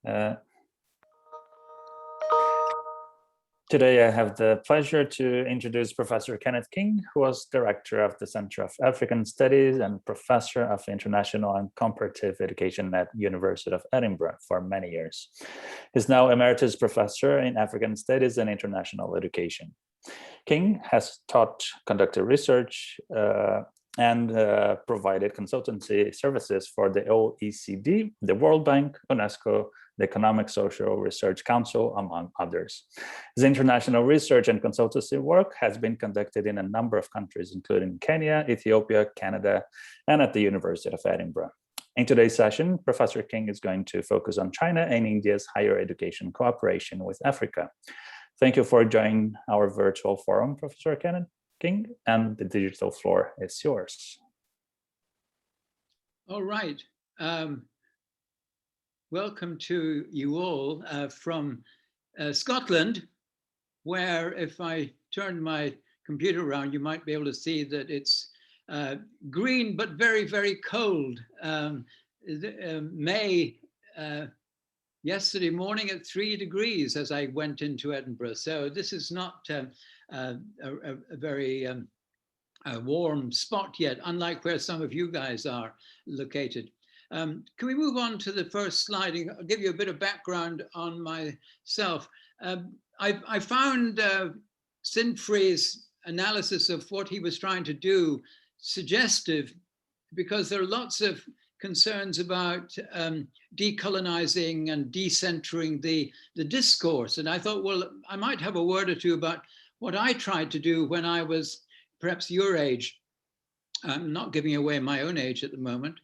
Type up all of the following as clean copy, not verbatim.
Uh, Today, I have the pleasure to introduce Professor Kenneth King, who was director of the Center of African Studies and professor of international and comparative education at University of Edinburgh for many years. He's now emeritus professor in African Studies and international education. King has taught, conducted research, and provided consultancy services for the OECD, the World Bank, UNESCO, the Economic Social Research Council, among others. His international research and consultancy work has been conducted in a number of countries, including Kenya, Ethiopia, Canada, and at the University of Edinburgh. In today's session, Professor King is going to focus on China and India's higher education cooperation with Africa. Thank you for joining our virtual forum, Professor Kenneth King, and the digital floor is yours. All right. Welcome to you all from Scotland, where if I turn my computer around, you might be able to see that it's green, but very, very cold. May yesterday morning at 3 degrees as I went into Edinburgh. So this is not a very warm spot yet, unlike where some of you guys are located. Can we move on to the first slide? I'll give you a bit of background on myself. I found Sinfrey's analysis of what he was trying to do suggestive, because there are lots of concerns about decolonizing and decentering the discourse. And I thought, well, I might have a word or two about what I tried to do when I was perhaps your age. I'm not giving away my own age at the moment.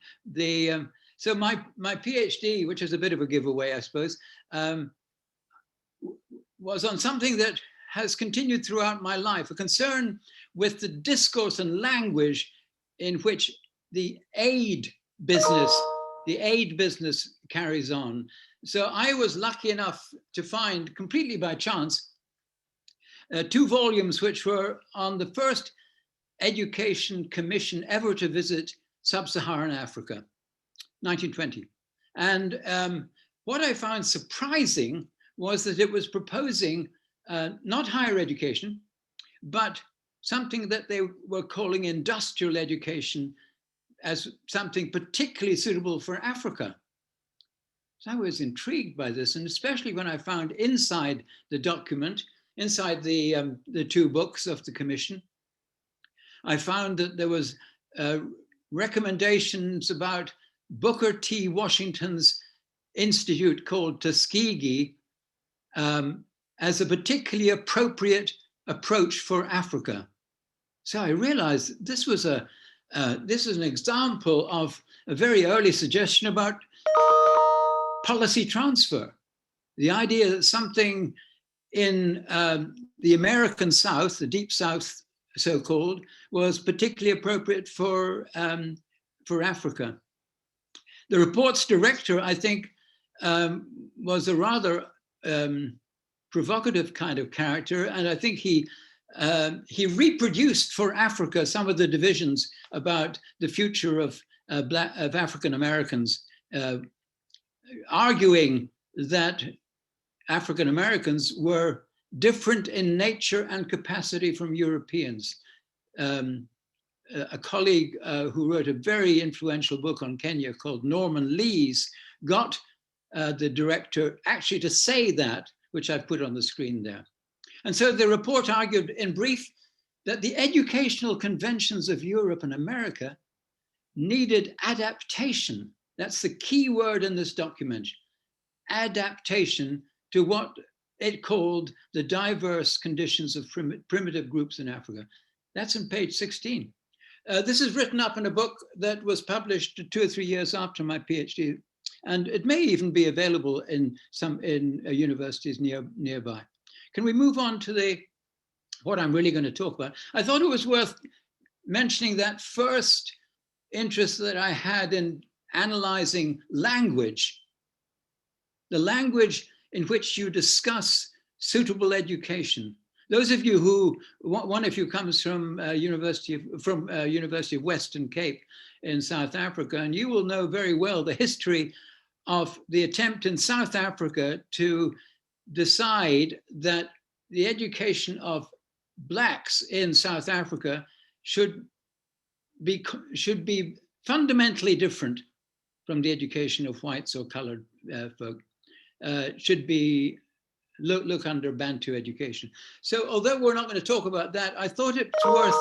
So my PhD, which is a bit of a giveaway, I suppose, was on something that has continued throughout my life, a concern with the discourse and language in which the aid business carries on. So I was lucky enough to find, completely by chance, 2 volumes which were on the first education commission ever to visit sub-Saharan Africa, 1920. And what I found surprising was that it was proposing not higher education, but something that they were calling industrial education as something particularly suitable for Africa. So I was intrigued by this, and especially when I found inside the document, inside the 2 books of the commission, I found that there was recommendations about Booker T. Washington's institute called Tuskegee as a particularly appropriate approach for Africa. So I realized this was this is an example of a very early suggestion about policy transfer. The idea that something in the American South, the Deep South so-called, was particularly appropriate for Africa. The report's director, I think, was a rather provocative kind of character, and I think he reproduced for Africa some of the divisions about the future of African Americans, arguing that African Americans were different in nature and capacity from Europeans. A colleague who wrote a very influential book on Kenya called Norman Lees got the director actually to say that, which I've put on the screen there. And so the report argued in brief that the educational conventions of Europe and America needed adaptation. That's the key word in this document, adaptation to what it called the diverse conditions of primitive groups in Africa. That's on page 16. This is written up in a book that was published 2 or 3 years after my PhD, and it may even be available in universities nearby. Can we move on to what I'm really going to talk about? I thought it was worth mentioning that first interest that I had in analyzing language, the language in which you discuss suitable education. Those of you who, one of you comes from University of Western Cape in South Africa, and you will know very well the history of the attempt in South Africa to decide that the education of Blacks in South Africa should be fundamentally different from the education of whites or colored folk. Should be look under Bantu education. So although we're not going to talk about that, I thought it's worth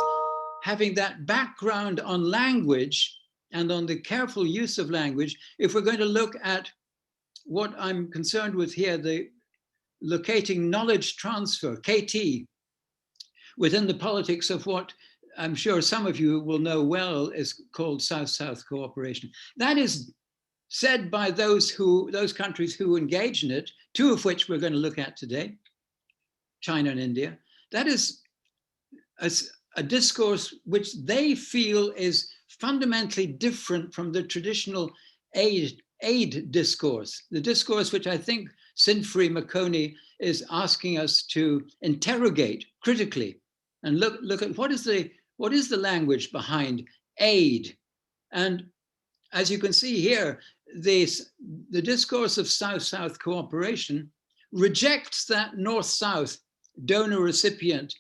having that background on language and on the careful use of language if we're going to look at what I'm concerned with here, the locating knowledge transfer, KT, within the politics of what I'm sure some of you will know well is called South-South cooperation. That is said by those countries who engage in it, two of which we're going to look at today, China and India. That is a discourse which they feel is fundamentally different from the traditional aid discourse, the discourse which I think Sinfrey Makoni is asking us to interrogate critically and look at what is the language behind aid. And as you can see here, the discourse of South-South cooperation rejects that North-South donor-recipient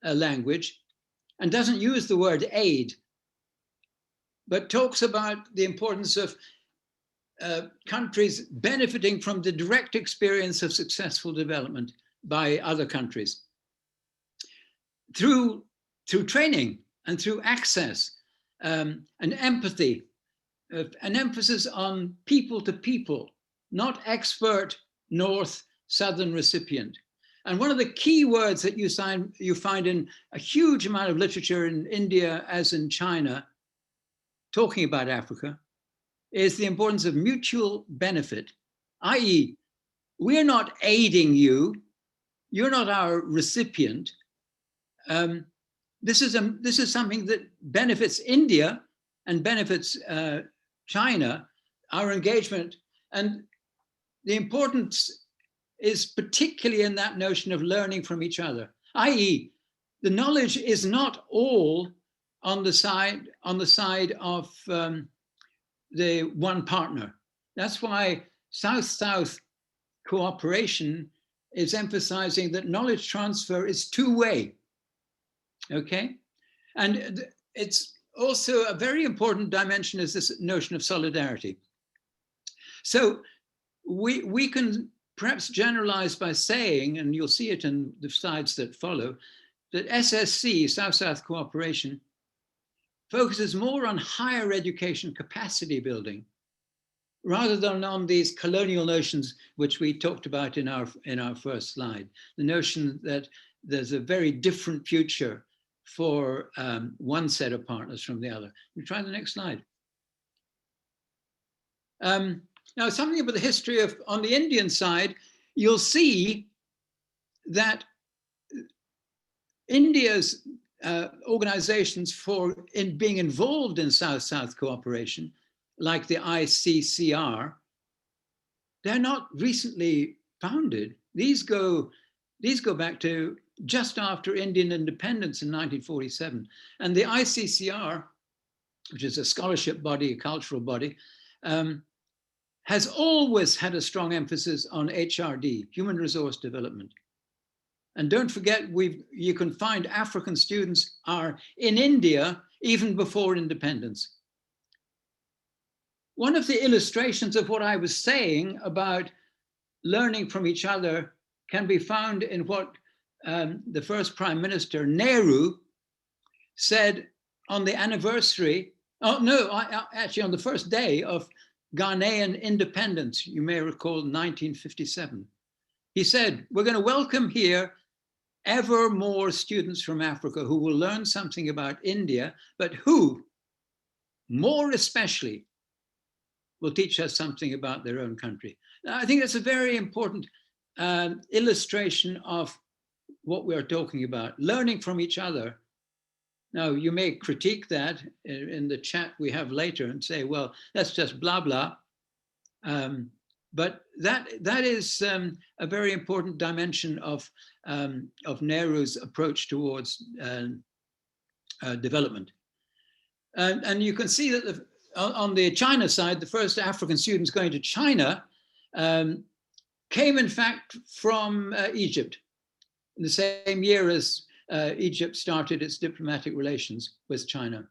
language and doesn't use the word aid, but talks about the importance of countries benefiting from the direct experience of successful development by other countries through training and through access and empathy, an emphasis on people to people, not expert North-Southern recipient. And one of the key words that you find in a huge amount of literature in India as in China, talking about Africa, is the importance of mutual benefit, i.e., we're not aiding you, you're not our recipient. This is something that benefits India and benefits China, our engagement. And the importance is particularly in that notion of learning from each other, i.e., the knowledge is not all on the side of the one partner. That's why South-South cooperation is emphasizing that knowledge transfer is two-way, okay? And it's also a very important dimension is this notion of solidarity. So we can perhaps generalize by saying, and you'll see it in the slides that follow, that SSC, South-South cooperation, focuses more on higher education capacity building rather than on these colonial notions which we talked about in our first slide. The notion that there's a very different future for one set of partners from the other. We try the next slide. Now, something about the history of, on the Indian side, you'll see that India's organizations for being involved in South-South cooperation, like the ICCR, they're not recently founded. These go back to just after Indian independence in 1947. And the ICCR, which is a scholarship body, a cultural body, has always had a strong emphasis on HRD, human resource development. And don't forget, you can find African students are in India even before independence. One of the illustrations of what I was saying about learning from each other can be found in what the first Prime Minister, Nehru, said on the anniversary, actually on the first day of Ghanaian independence, you may recall 1957. He said, we're going to welcome here ever more students from Africa who will learn something about India, but who, more especially, will teach us something about their own country. Now, I think that's a very important illustration of what we're talking about, learning from each other. Now, you may critique that in the chat we have later and say, well, that's just blah, blah. But that is a very important dimension of Nehru's approach towards development. And you can see that on the China side, the first African students going to China came in fact from Egypt in the same year as Egypt started its diplomatic relations with China.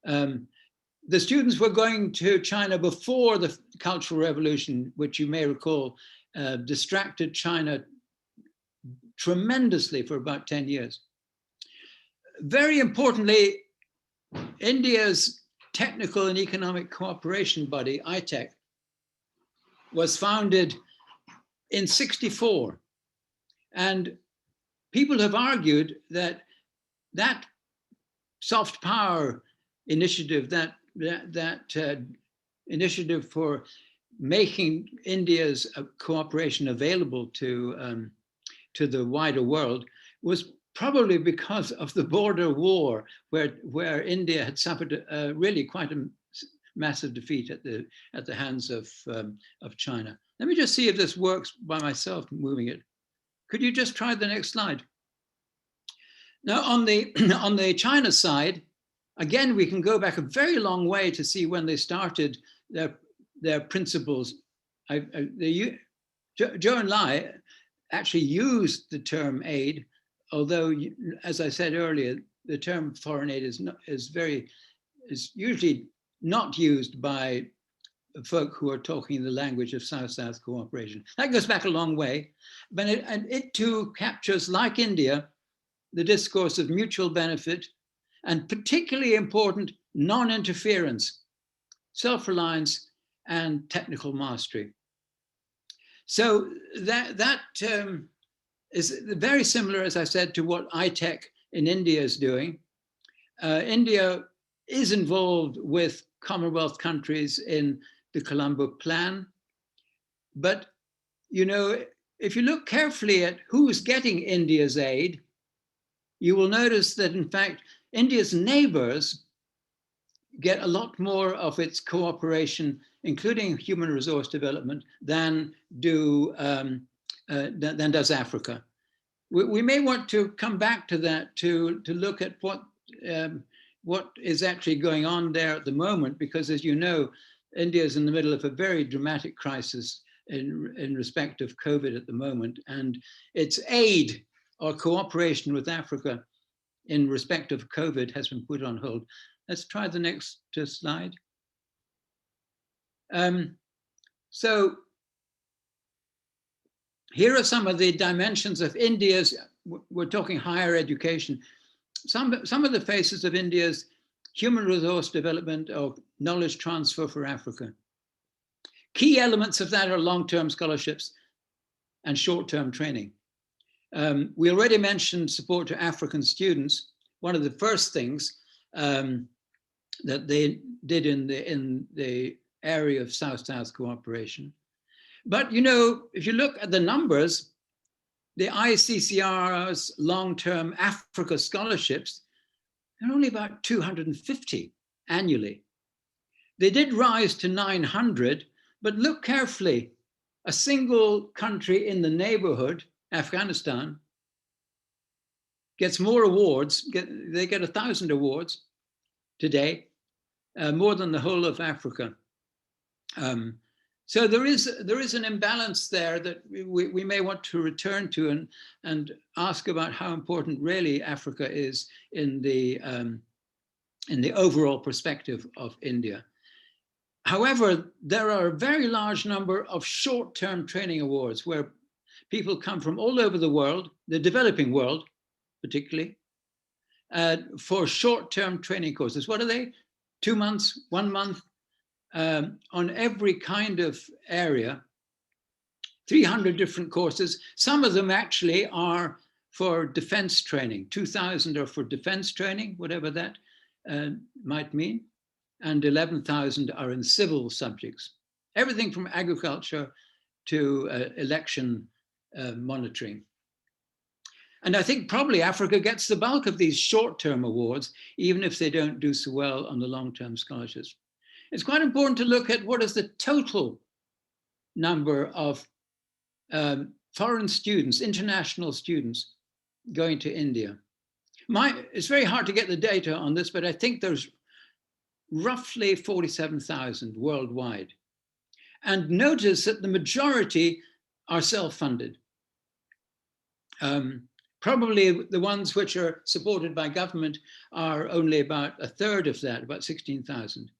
The students were going to China before the Cultural Revolution, which you may recall distracted China tremendously for about 10 years. Very importantly, India's Technical and Economic Cooperation Body, ITEC, was founded in '64. And people have argued that that soft power initiative, that initiative for making India's cooperation available to the wider world, was probably because of the border war, where India had suffered really quite a massive defeat at the hands of China. Let me just see if this works by myself moving it. Could you just try the next slide? Now on the China side, again, we can go back a very long way to see when they started their principles. Zhou Enlai actually used the term aid, although, as I said earlier, the term foreign aid is usually not used by folk who are talking the language of South-South cooperation. That goes back a long way, but it too captures, like India, the discourse of mutual benefit and particularly important non-interference, self-reliance, and technical mastery. So that is very similar, as I said, to what ITEC in India is doing. India is involved with Commonwealth countries in the Colombo Plan. But, you know, if you look carefully at who's getting India's aid, you will notice that, in fact, India's neighbors get a lot more of its cooperation, including human resource development, than does Africa. We may want to come back to that to look at what is actually going on there at the moment, because, as you know, India is in the middle of a very dramatic crisis in respect of COVID at the moment, and its aid or cooperation with Africa in respect of COVID has been put on hold. Let's try the next slide. So here are some of the dimensions of India's, we're talking higher education, some of the faces of India's human resource development or knowledge transfer for Africa. Key elements of that are long-term scholarships and short-term training. We already mentioned support to African students. One of the first things that they did in the area of South-South cooperation. But, you know, if you look at the numbers, the ICCR's long-term Africa scholarships, they're only about 250 annually. They did rise to 900, but look carefully. A single country in the neighborhood, Afghanistan, gets more awards. They get 1,000 awards today, more than the whole of Africa. So there is an imbalance there that we may want to return to and ask about how important really Africa is in the overall perspective of India. However, there are a very large number of short-term training awards where people come from all over the world, the developing world particularly, for short-term training courses. What are they? 2 months, 1 month, on every kind of area, 300 different courses. Some of them actually are for defense training. 2,000 are for defense training, whatever that might mean. And 11,000 are in civil subjects. Everything from agriculture to election monitoring. And I think probably Africa gets the bulk of these short-term awards, even if they don't do so well on the long-term scholarships. It's quite important to look at what is the total number of foreign students, international students going to India. It's very hard to get the data on this, but I think there's roughly 47,000 worldwide. And notice that the majority are self-funded. Probably the ones which are supported by government are only about a third of that, about 16,000.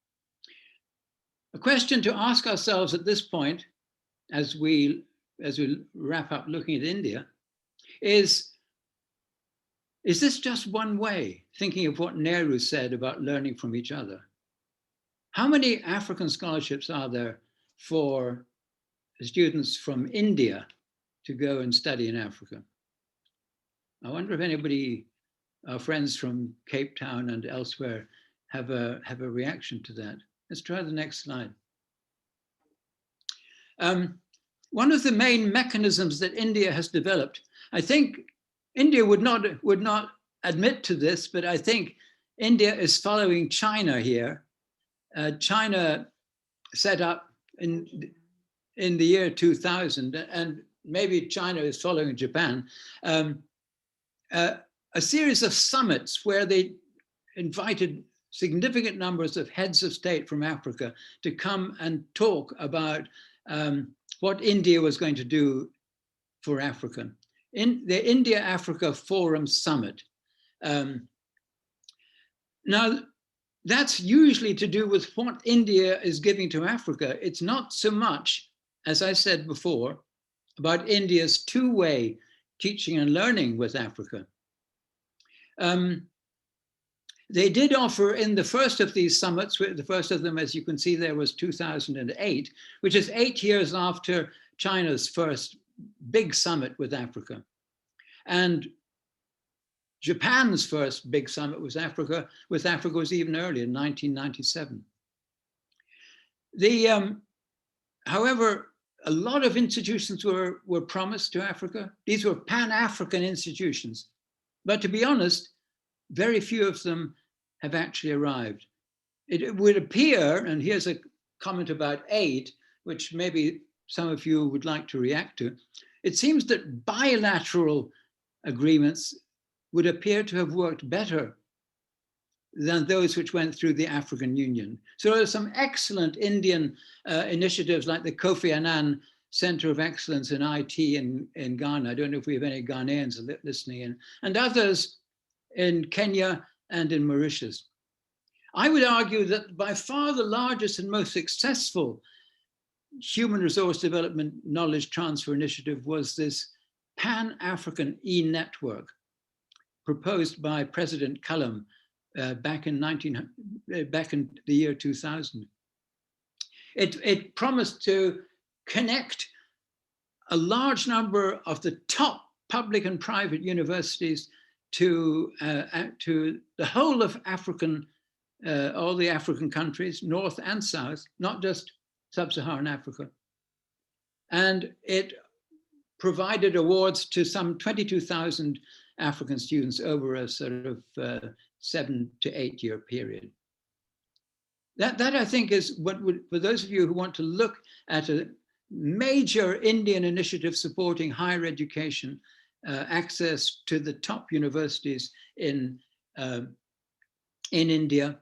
A question to ask ourselves at this point, as we wrap up looking at India, is this just one way, thinking of what Nehru said about learning from each other? How many African scholarships are there for students from India to go and study in Africa? I wonder if anybody, our friends from Cape Town and elsewhere, have a reaction to that. Let's try the next slide. One of the main mechanisms that India has developed, I think India would not admit to this, but I think India is following China here. China set up in the year 2000, and maybe China is following Japan, a series of summits where they invited significant numbers of heads of state from Africa to come and talk about what India was going to do for Africa. In the India-Africa Forum Summit. Now, that's usually to do with what India is giving to Africa. It's not so much, as I said before, about India's two-way teaching and learning with Africa. They did offer in the first of these summits, the first of them, as you can see there, was 2008, which is 8 years after China's first big summit with Africa. And Japan's first big summit with Africa was even earlier, in 1997. However, a lot of institutions were promised to Africa. These were Pan-African institutions. But to be honest, very few of them have actually arrived. It would appear, and here's a comment about aid, which maybe some of you would like to react to. It seems that bilateral agreements would appear to have worked better than those which went through the African Union. So there are some excellent Indian initiatives like the Kofi Annan Center of Excellence in IT in Ghana. I don't know if we have any Ghanaians listening in, and others in Kenya and in Mauritius. I would argue that by far the largest and most successful human resource development knowledge transfer initiative was this Pan-African e-network proposed by President Cullum back in the year 2000. It promised to connect a large number of the top public and private universities to the whole of all the African countries, North and South, not just Sub-Saharan Africa. And it provided awards to some 22,000 African students over a sort of 7 to 8 year period. That I think is what would, for those of you who want to look at a major Indian initiative supporting higher education, access to the top universities in India,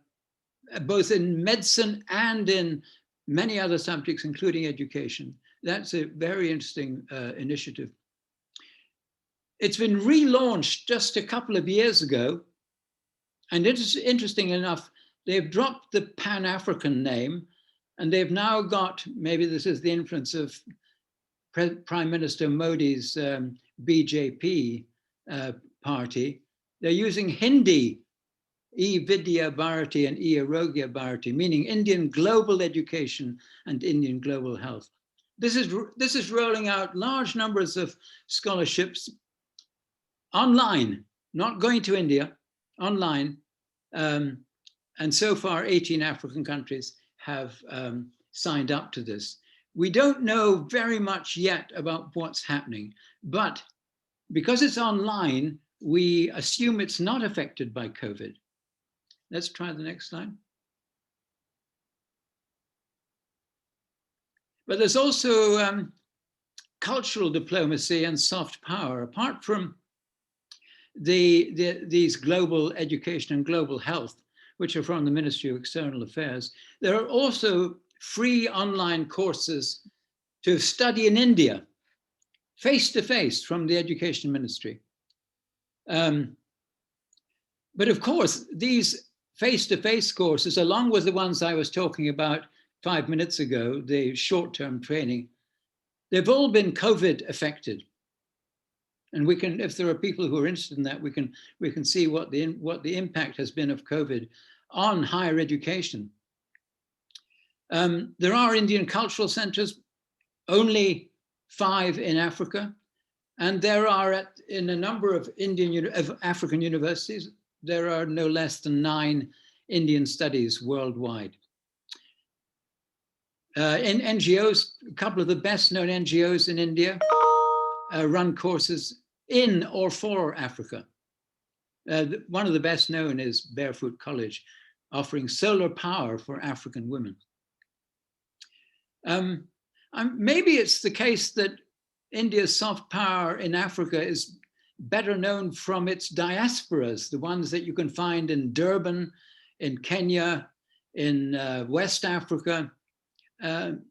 both in medicine and in many other subjects, including education. That's a very interesting initiative. It's been relaunched just a couple of years ago. And it is interesting enough, they've dropped the Pan-African name, and they've now got, maybe this is the influence of Prime Minister Modi's BJP party. They're using Hindi, E-Vidya Bharati and E-Arogya Bharati, meaning Indian global education and Indian global health. This is rolling out large numbers of scholarships online, not going to India, online. And so far, 18 African countries have signed up to this. We don't know very much yet about what's happening, but because it's online, we assume it's not affected by COVID. Let's try the next slide. But there's also cultural diplomacy and soft power. Apart from these global education and global health, which are from the Ministry of External Affairs. There are also free online courses to study in India, face-to-face from the Education Ministry. But of course, these face-to-face courses, along with the ones I was talking about 5 minutes ago, the short-term training, they've all been COVID affected. And we can, if there are people who are interested in that, we can see what the impact has been of COVID on higher education. There are Indian cultural centers, only 5 in Africa, and there are in a number of African universities, there are no less than 9 Indian studies worldwide. In NGOs, a couple of the best known NGOs in India run courses in or for Africa. One of the best known is Barefoot College, offering solar power for African women. Maybe it's the case that India's soft power in Africa is better known from its diasporas, the ones that you can find in Durban, in Kenya, in West Africa, and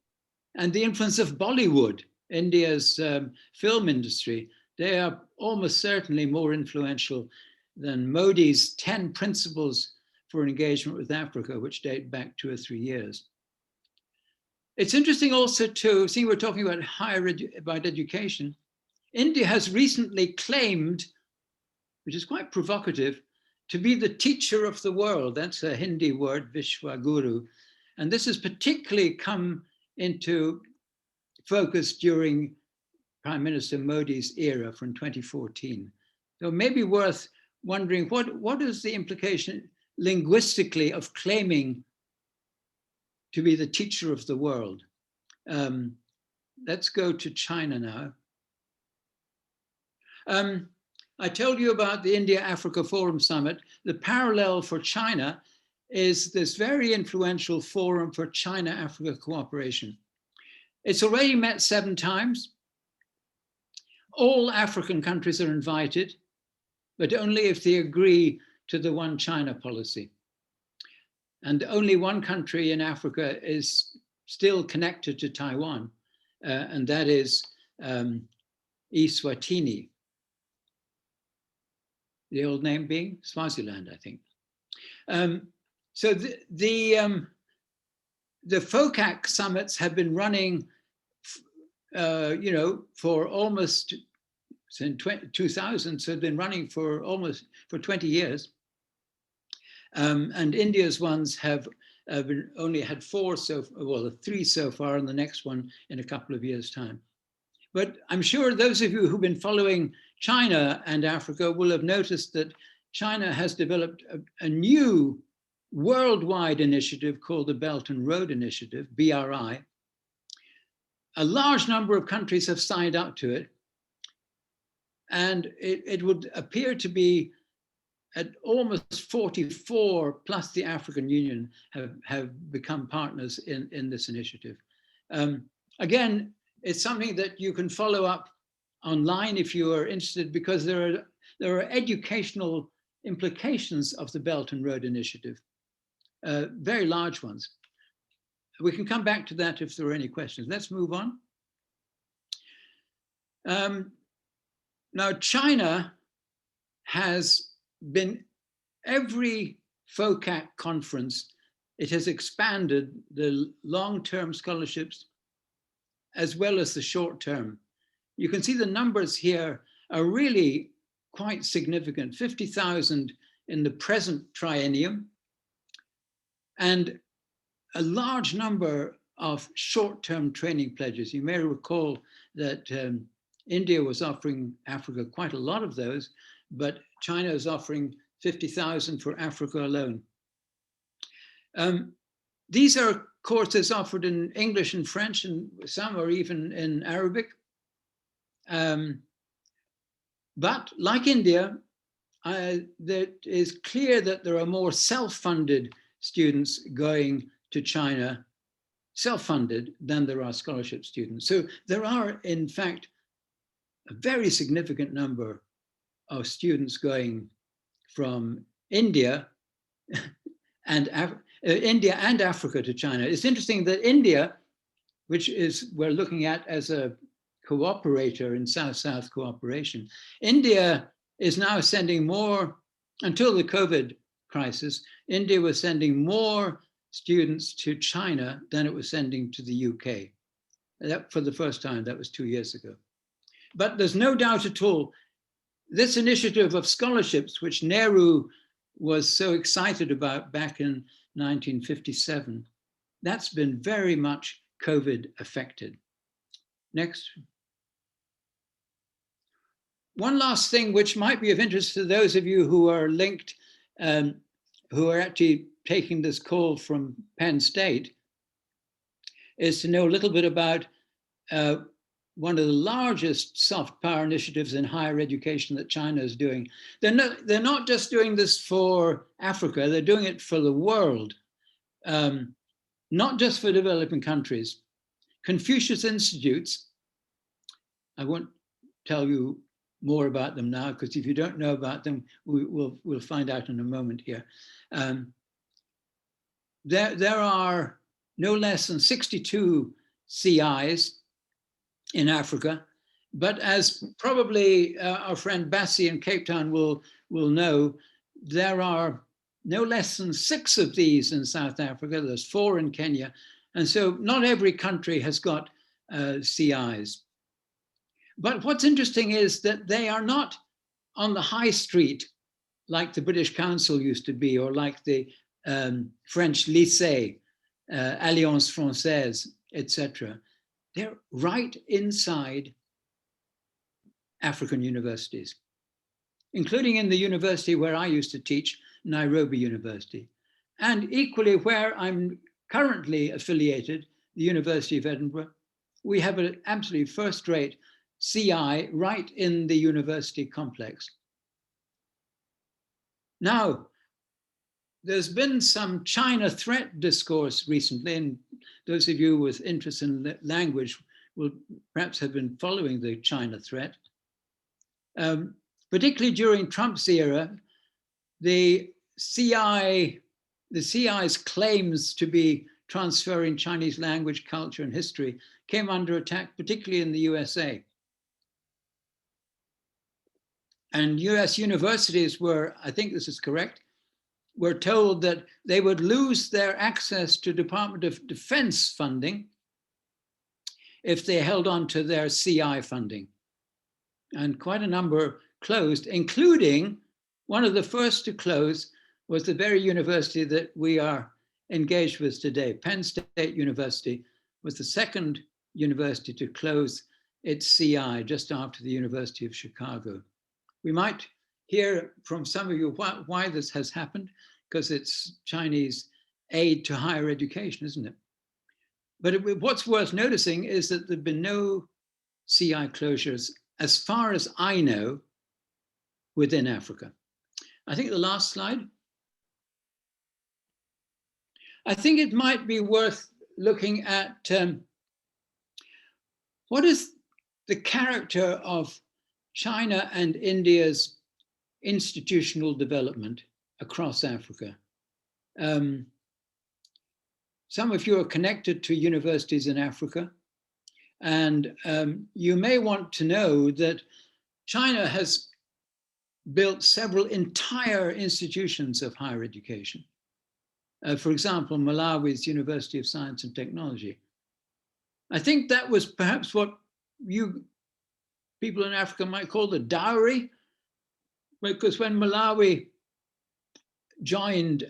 the influence of Bollywood, India's film industry. They are almost certainly more influential than Modi's 10 principles for engagement with Africa, which date back 2 or 3 years. It's interesting also to see, we're talking about about education. India has recently claimed, which is quite provocative, to be the teacher of the world. That's a Hindi word, Vishwaguru. And this has particularly come into focus during Prime Minister Modi's era from 2014. So it may be worth wondering, what is the implication linguistically of claiming to be the teacher of the world? Let's go to China now. I told you about the India-Africa Forum Summit. The parallel for China is this very influential Forum for China-Africa Cooperation. It's already met 7 times. All African countries are invited, but only if they agree to the One China policy. And only one country in Africa is still connected to Taiwan, and that is Eswatini. The old name being Swaziland, I think. So the FOCAC summits have been running, for almost since 2000, so they've been running for almost 20 years. And India's ones have only had 4 3 so far, and the next one in a couple of years' time. But I'm sure those of you who've been following China and Africa will have noticed that China has developed a new worldwide initiative called the Belt and Road Initiative, BRI. A large number of countries have signed up to it. And it would appear to be at almost 44, plus the African Union, have become partners in this initiative. Again, it's something that you can follow up online if you are interested, because there are educational implications of the Belt and Road Initiative, very large ones. We can come back to that if there are any questions. Let's move on. Now, China has been, every FOCAC conference, it has expanded the long-term scholarships as well as the short-term. You can see the numbers here are really quite significant, 50,000 in the present triennium, and a large number of short-term training pledges. You may recall that India was offering Africa quite a lot of those, but China is offering 50,000 for Africa alone. These are courses offered in English and French, and some are even in Arabic. But like India, it is clear that there are more self-funded students going to China, self-funded, than there are scholarship students. So there are, in fact, a very significant number of students going from India, and India and Africa to China. It's interesting that India, which is we're looking at as a cooperator in South-South cooperation, India is now sending more, until the COVID crisis, India was sending more students to China than it was sending to the UK. That, for the first time, that was 2 years ago. But there's no doubt at all, this initiative of scholarships, which Nehru was so excited about back in 1957, that's been very much COVID affected. Next. One last thing which might be of interest to those of you who are linked, who are actually taking this call from Penn State, is to know a little bit about one of the largest soft power initiatives in higher education that China is doing. They're not just doing this for Africa, they're doing it for the world, not just for developing countries. Confucius Institutes, I won't tell you more about them now, because if you don't know about them, we'll find out in a moment here. There are no less than 62 CIs in Africa, but as probably our friend Bassi in Cape Town will know, there are no less than 6 of these in South Africa. There's 4 in Kenya, and so not every country has got CIs. But what's interesting is that they are not on the high street like the British Council used to be, or like the French Lycée, Alliance Française, etc. They're right inside African universities, including in the university where I used to teach, Nairobi University, and equally where I'm currently affiliated, the University of Edinburgh. We have an absolutely first-rate CI right in the university complex. Now, there's been some China threat discourse recently, and those of you with interest in language will perhaps have been following the China threat. Particularly during Trump's era, the CI's claims to be transferring Chinese language, culture, and history came under attack, particularly in the USA. And US universities were, I think this is correct, were told that they would lose their access to Department of Defense funding if they held on to their CI funding. And quite a number closed, including one of the first to close was the very university that we are engaged with today. Penn State University was the second university to close its CI just after the University of Chicago. We might hear from some of you why this has happened, because it's Chinese aid to higher education, isn't it? But what's worth noticing is that there've been no CI closures, as far as I know, within Africa. I think the last slide. I think it might be worth looking at what is the character of China and India's institutional development across Africa. Some of you are connected to universities in Africa, and you may want to know that China has built several entire institutions of higher education. For example, Malawi's University of Science and Technology. I think that was perhaps what you people in Africa might call the dowry, because when Malawi joined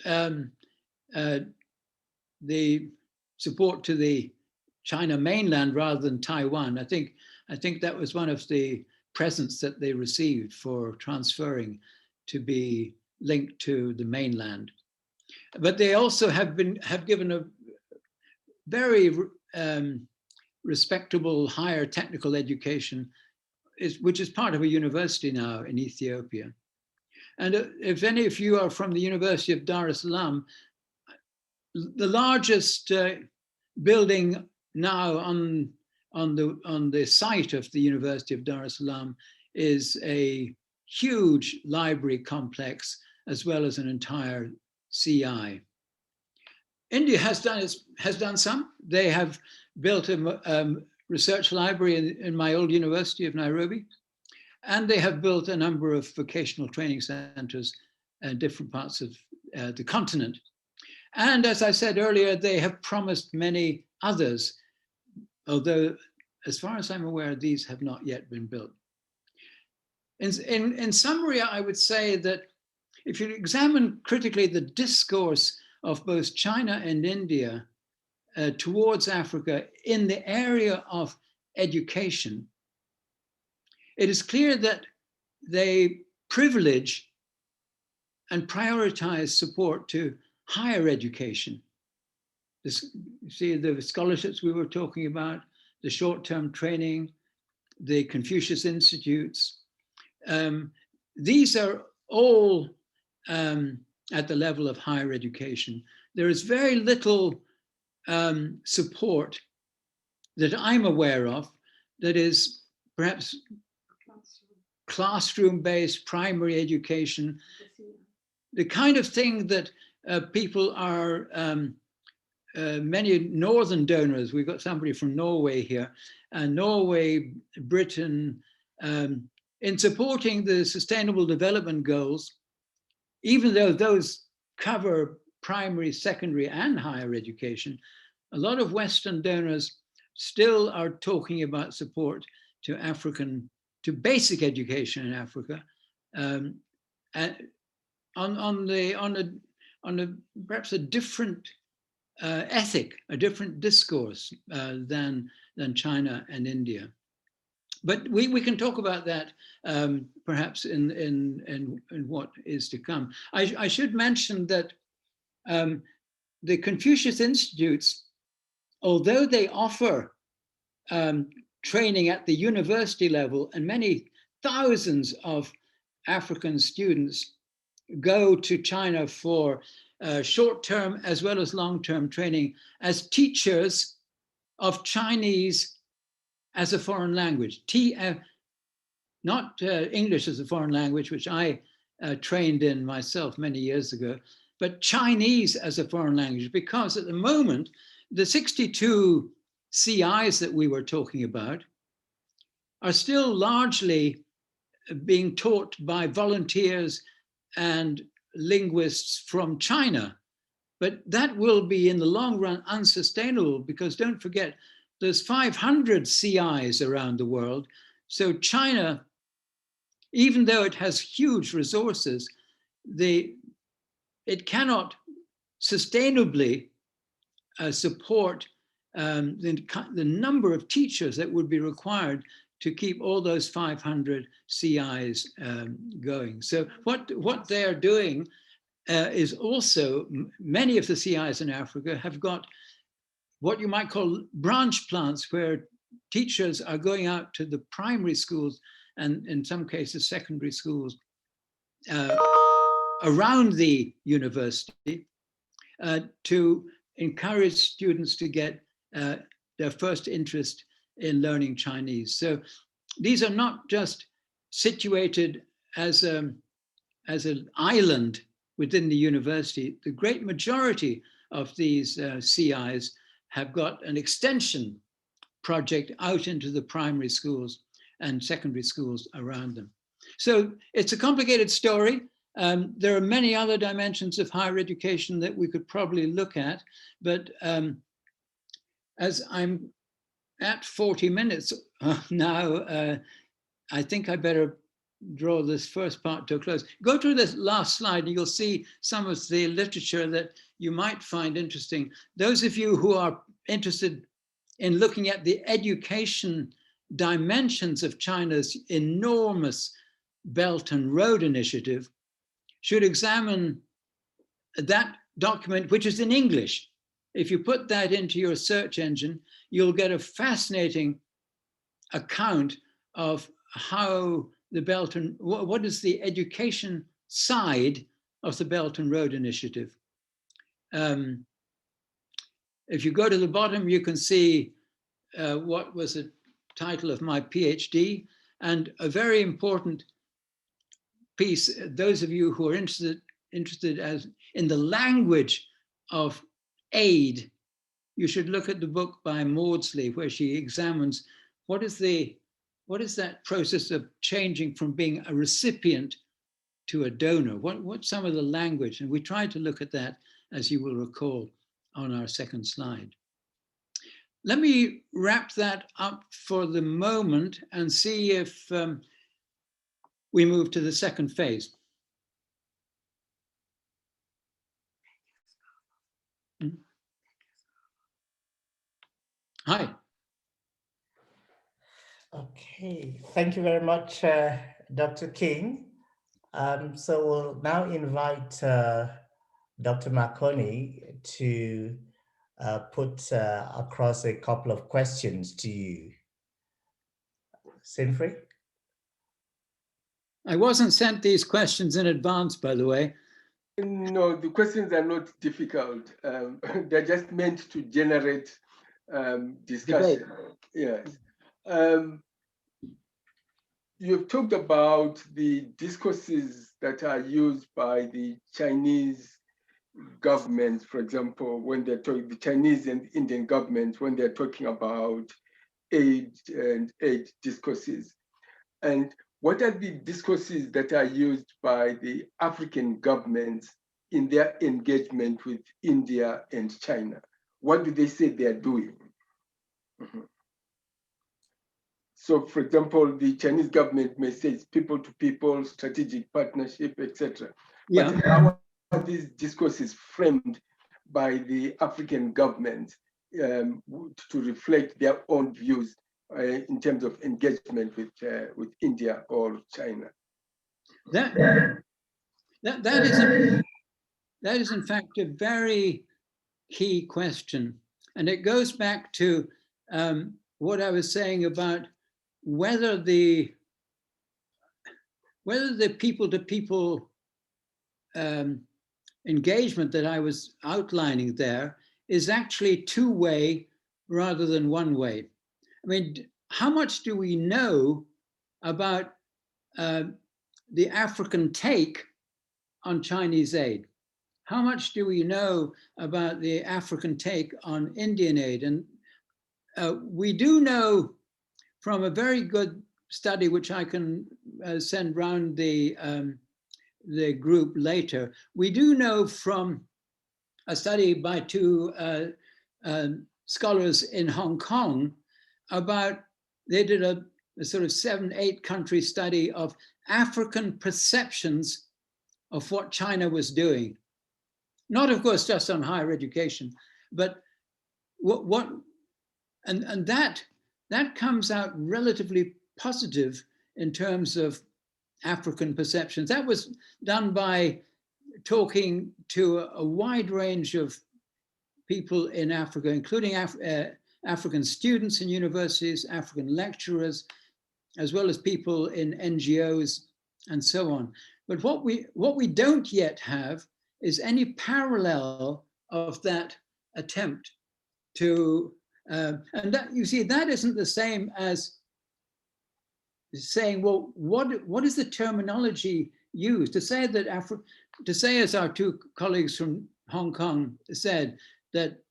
the support to the China mainland rather than Taiwan, I think that was one of the presents that they received for transferring to be linked to the mainland. But they also have given a very respectable higher technical education, which is part of a university now in Ethiopia. And if any of you are from the University of Dar es Salaam, the largest building now on the site of the University of Dar es Salaam is a huge library complex, as well as an entire CI. India has done some. They have built a research library in my old University of Nairobi, and they have built a number of vocational training centers in different parts of the continent. And as I said earlier, they have promised many others, although as far as I'm aware, these have not yet been built. In summary, I would say that if you examine critically the discourse of both China and India towards Africa in the area of education, it is clear that they privilege and prioritize support to higher education. This, you see the scholarships we were talking about, the short-term training, the Confucius Institutes. These are all at the level of higher education. There is very little support that I'm aware of that is perhaps classroom-based primary education, the kind of thing that people are, many northern donors, we've got somebody from Norway here, Norway, Britain, in supporting the Sustainable Development Goals, even though those cover primary, secondary, and higher education, a lot of Western donors still are talking about support to basic education in Africa, on perhaps a different ethic, a different discourse than China and India. But we can talk about that perhaps in what is to come. I should mention that the Confucius Institutes, although they offer training at the university level, and many thousands of African students go to China for short-term as well as long-term training as teachers of Chinese as a foreign language, not English as a foreign language, which I trained in myself many years ago, but Chinese as a foreign language, because at the moment, the 62 CIs that we were talking about are still largely being taught by volunteers and linguists from China. But that will be in the long run unsustainable, because don't forget, there's 500 CIs around the world. So China, even though it has huge resources, it cannot sustainably support the number of teachers that would be required to keep all those 500 CIs going. So what they're doing is also, many of the CIs in Africa have got what you might call branch plants, where teachers are going out to the primary schools and in some cases secondary schools around the university to encourage students to get their first interest in learning Chinese. So these are not just situated as an island within the university. The great majority of these CIs have got an extension project out into the primary schools and secondary schools around them. So it's a complicated story. There are many other dimensions of higher education that we could probably look at, but as I'm at 40 minutes now, I think I better draw this first part to a close. Go to this last slide and you'll see some of the literature that you might find interesting. Those of you who are interested in looking at the education dimensions of China's enormous Belt and Road Initiative should examine that document, which is in English. If you put that into your search engine, you'll get a fascinating account of how the Belt and what is the education side of the Belt and Road Initiative. If you go to the bottom, you can see what was the title of my PhD, and a very important piece, those of you who are interested as in the language of aid, you should look at the book by Maudsley, where she examines what is that process of changing from being a recipient to a donor? What's some of the language? And we tried to look at that, as you will recall, on our second slide. Let me wrap that up for the moment and see if we move to the second phase. Hi. Okay, thank you very much, Dr. King. So we'll now invite Dr. Marconi to put across a couple of questions to you. Sinfrey? I wasn't sent these questions in advance, by the way. No, the questions are not difficult. They're just meant to generate discussion. Yes. You've talked about the discourses that are used by the Chinese government, for example, when they're talking, the Chinese and Indian government, when they're talking about aid and aid discourses. And what are the discourses that are used by the African governments in their engagement with India and China? What do they say they're doing? Mm-hmm. So, for example, the Chinese government may say it's people-to-people, strategic partnership, etc. Yeah. But how are these discourses framed by the African government to reflect their own views in terms of engagement with India or China? That is in fact a very key question, and it goes back to what I was saying about whether the people-to-people engagement that I was outlining there is actually two-way rather than one-way. I mean, how much do we know about the African take on Chinese aid? How much do we know about the African take on Indian aid? And we do know from a very good study, which I can send round the group later, we do know from a study by two scholars in Hong Kong about, they did a sort of 7-8 country study of African perceptions of what China was doing. Not, of course, just on higher education, but and that comes out relatively positive in terms of African perceptions. That was done by talking to a wide range of people in Africa, including African students in universities, African lecturers, as well as people in NGOs and so on. But what we don't yet have is any parallel of that attempt to, and that, you see, that isn't the same as saying, well, what is the terminology used to say that to say, as our two colleagues from Hong Kong said, that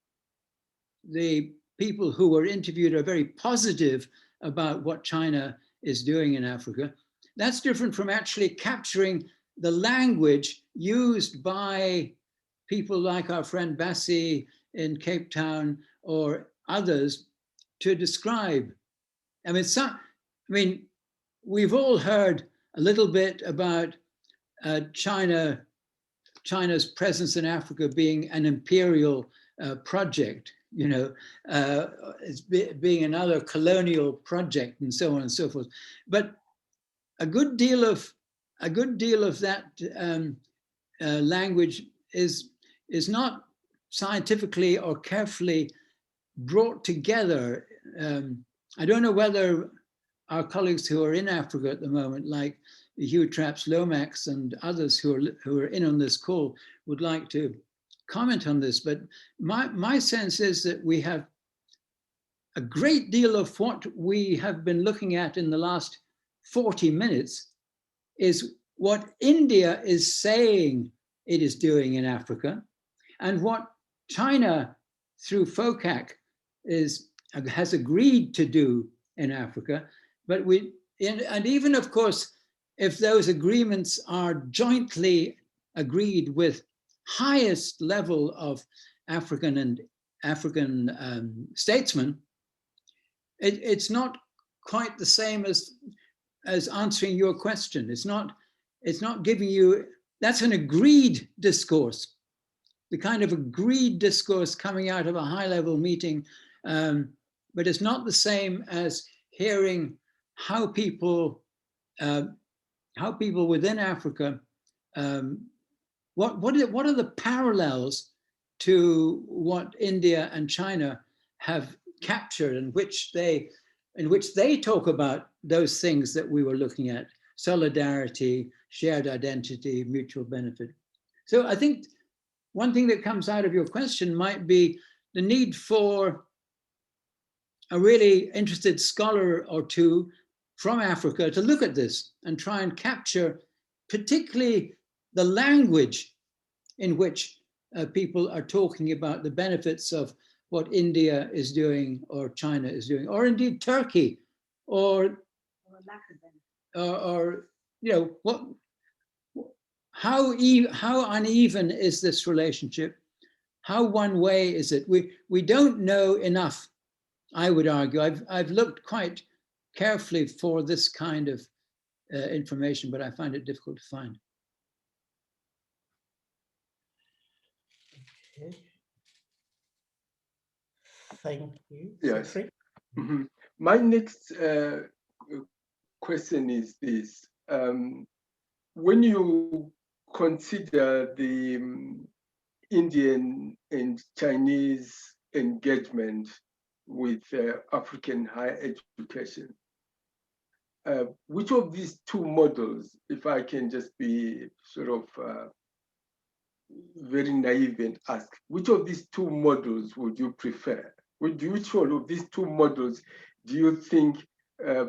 the people who were interviewed are very positive about what China is doing in Africa. That's different from actually capturing the language used by people like our friend Bassi in Cape Town or others to describe. I mean, we've all heard a little bit about China's presence in Africa being an imperial project, you know, it's being another colonial project and so on and so forth. But a good deal of that language is not scientifically or carefully brought together. I don't know whether our colleagues who are in Africa at the moment, like Hugh Traps Lomax and others who are in on this call, would like to comment on this. But my sense is that we have a great deal of what we have been looking at in the last 40 minutes is what India is saying it is doing in Africa, and what China, through FOCAC, has agreed to do in Africa, but and even, of course, if those agreements are jointly agreed with highest level of African statesmen, it's not quite the same as answering your question. It's not giving you, that's an agreed discourse, the kind of agreed discourse coming out of a high-level meeting, but it's not the same as hearing how people within Africa, what are the parallels to what India and China have captured, in which they talk about those things that we were looking at: solidarity, shared identity, mutual benefit. So I think one thing that comes out of your question might be the need for a really interested scholar or two from Africa to look at this and try and capture particularly the language in which people are talking about the benefits of what India is doing or China is doing, or indeed Turkey, or you know, how uneven is this relationship? How one way is it? We don't know enough, I would argue. I've looked quite carefully for this kind of information, but I find it difficult to find. Okay. Thank you. Yes. Mm-hmm. My next question is this. When you consider the Indian and Chinese engagement with African higher education, which of these two models, if I can just be sort of very naive and ask, which of these two models would you prefer? Which one of these two models do you think,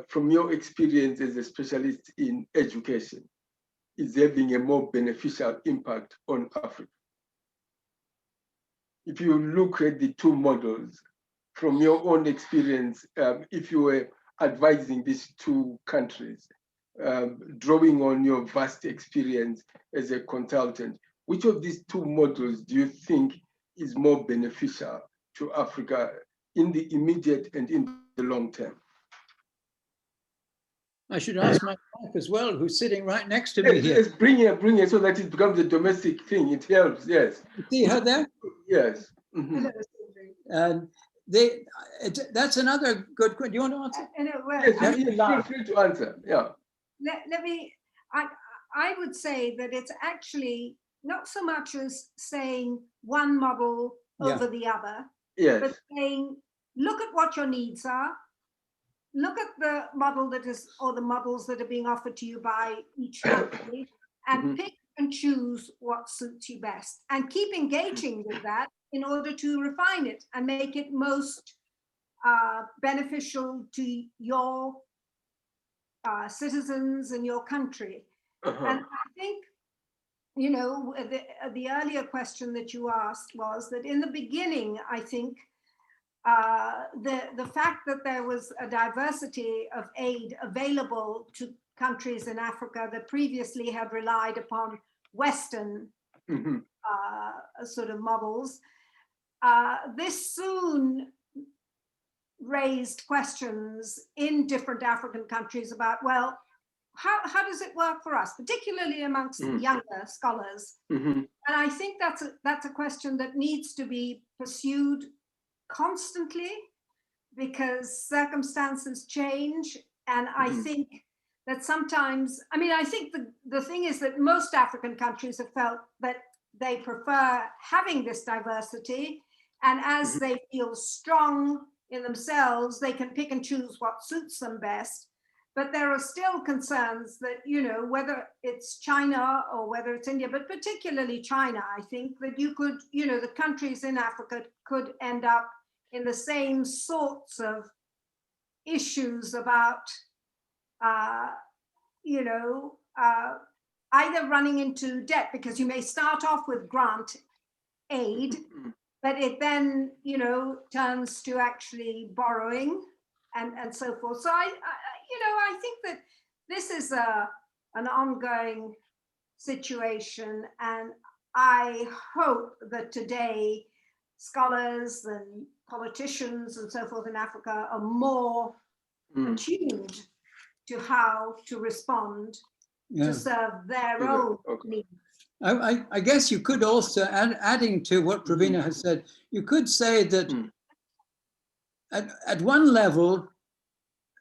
from your experience as a specialist in education, is having a more beneficial impact on Africa? If you look at the two models, from your own experience, if you were advising these two countries, drawing on your vast experience as a consultant, which of these two models do you think is more beneficial to Africa in the immediate and in the long term? I should ask my wife as well, who's sitting right next to me here. Yes, bring it so that it becomes a domestic thing. It helps, yes. See her there? Yes. Mm-hmm. That's another good question. Do you want to answer? Yes, feel free to answer. Yeah. Let me. I would say that it's actually not so much as saying one model over the other, but saying, look at what your needs are. Look at the model that is, or the models that are being offered to you by each country, and pick and choose what suits you best, and keep engaging with that in order to refine it and make it most beneficial to your citizens and your country. And I think, you know, the earlier question that you asked was that in the beginning, I think the fact that there was a diversity of aid available to countries in Africa that previously had relied upon Western sort of models, this soon raised questions in different African countries about, well, how does it work for us, particularly amongst younger scholars? And I think that's a question that needs to be pursued constantly, because circumstances change. And I think that sometimes, I mean, I think the thing is that most African countries have felt that they prefer having this diversity, and as they feel strong in themselves, they can pick and choose what suits them best. But there are still concerns that, you know, whether it's China or whether it's India, but particularly China, I think that you could, you know, the countries in Africa could end up in the same sorts of issues about, you know, either running into debt, because you may start off with grant aid but it then, you know, turns to actually borrowing and so forth. So I think that this is an ongoing situation, and I hope that today scholars and politicians and so forth in Africa are more attuned to how to respond to serve their own needs. I guess you could also, adding to what Pravina has said, you could say that at one level,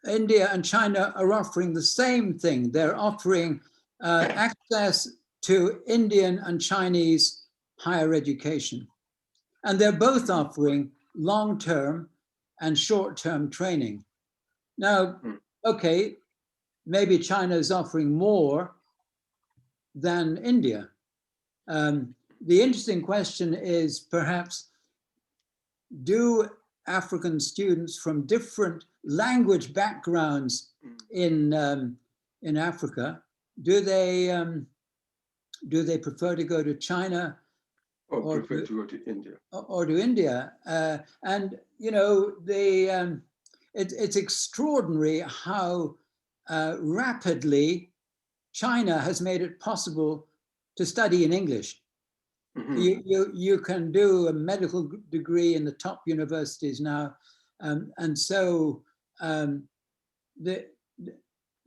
India and China are offering the same thing. They're offering access to Indian and Chinese higher education. And they're both offering long-term and short-term training. Now, okay, maybe China is offering more than India. The interesting question is perhaps, do African students from different language backgrounds in Africa, do they prefer to go to China or prefer to go to India? Or to India? And you know, it's extraordinary how rapidly China has made it possible to study in English. You can do a medical degree in the top universities now, and so the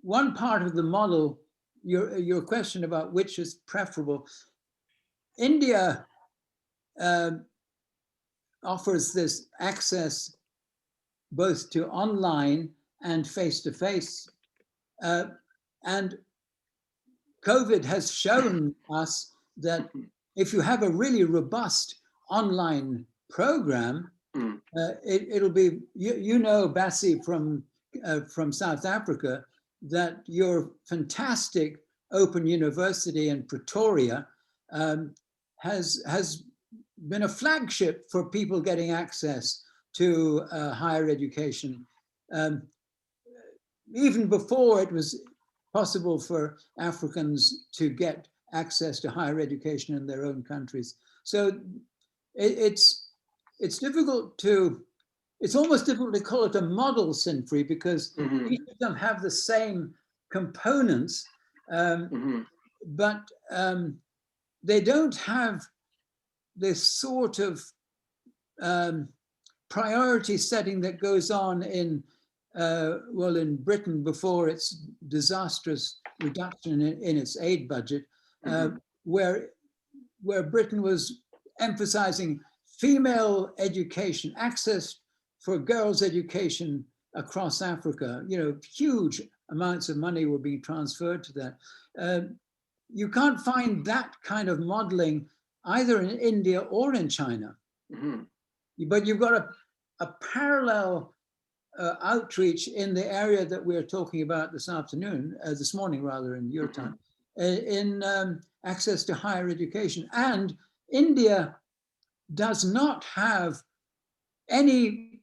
one part of the model, your question about which is preferable, India offers this access both to online and face-to-face, and COVID has shown us that if you have a really robust online program, it'll be, you know, Bassi from South Africa, that your fantastic Open University in Pretoria has been a flagship for people getting access to higher education. Even before it was possible for Africans to get access to higher education in their own countries. So it's difficult to, it's almost difficult to call it a model, Sinfrey, because each of them have the same components, but they don't have this sort of priority setting that goes on in, well, in Britain before its disastrous reduction in its aid budget, where Britain was emphasizing female education, access for girls' education across Africa. You know, huge amounts of money were being transferred to that. You can't find that kind of modeling either in India or in China. But you've got a parallel outreach in the area that we're talking about this afternoon, this morning rather, in your time, in access to higher education. And India does not have any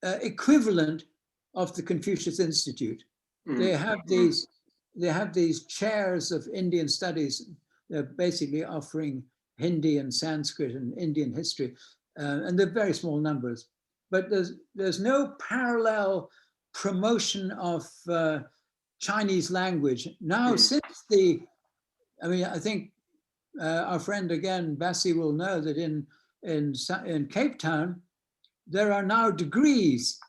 equivalent of the Confucius Institute. They have these chairs of Indian studies. They're basically offering Hindi and Sanskrit and Indian history, and they're very small numbers. But there's no parallel promotion of Chinese language. Now, since I mean, I think our friend again, Bassi, will know that in Cape Town, there are now degrees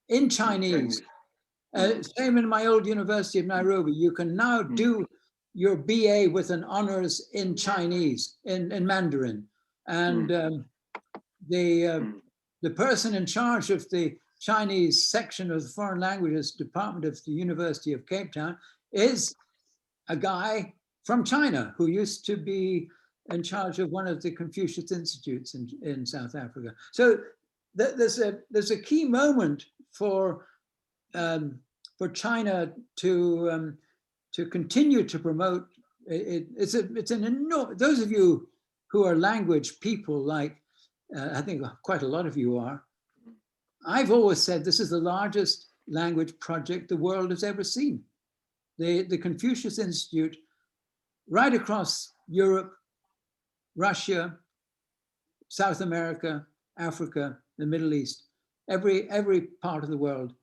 in Chinese. Same in my old University of Nairobi. You can now do your BA with an honors in Chinese, in Mandarin. And the person in charge of the Chinese section of the Foreign Languages Department of the University of Cape Town is a guy from China who used to be in charge of one of the Confucius Institutes in South Africa. So there's a key moment for China to continue to promote. It's an enormous, those of you who are language people, like I think quite a lot of you are, I've always said this is the largest language project the world has ever seen. The Confucius Institute, right across Europe, Russia, South America, Africa, the Middle East, every part of the world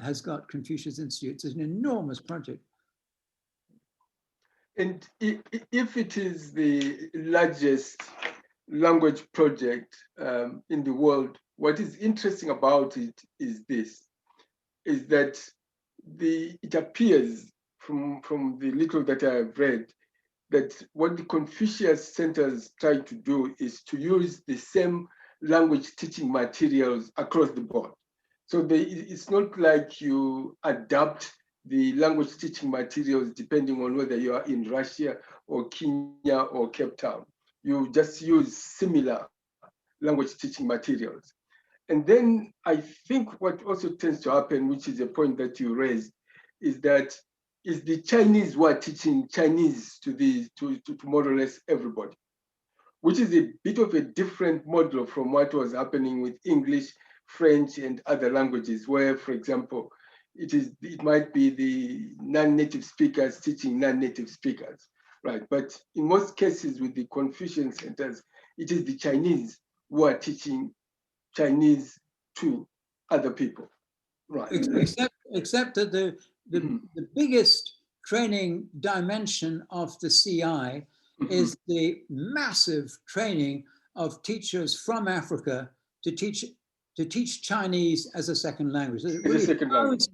has got Confucius Institutes. It's an enormous project. And if it is the largest language project in the world, what is interesting about it is this, is that it appears from the little that I have read, that what the Confucius centers try to do is to use the same language teaching materials across the board. So it's not like you adapt the language teaching materials depending on whether you are in Russia or Kenya or Cape Town. You just use similar language teaching materials. And then I think what also tends to happen, which is a point that you raised, is that is the Chinese who are teaching Chinese to more or less everybody, which is a bit of a different model from what was happening with English, French, and other languages, where, for example, it might be the non-native speakers teaching non-native speakers, right? But in most cases with the Confucian centers, it is the Chinese who are teaching Chinese to other people, right? Except that the biggest training dimension of the CI is the massive training of teachers from Africa to teach Chinese as a second language. Really thousands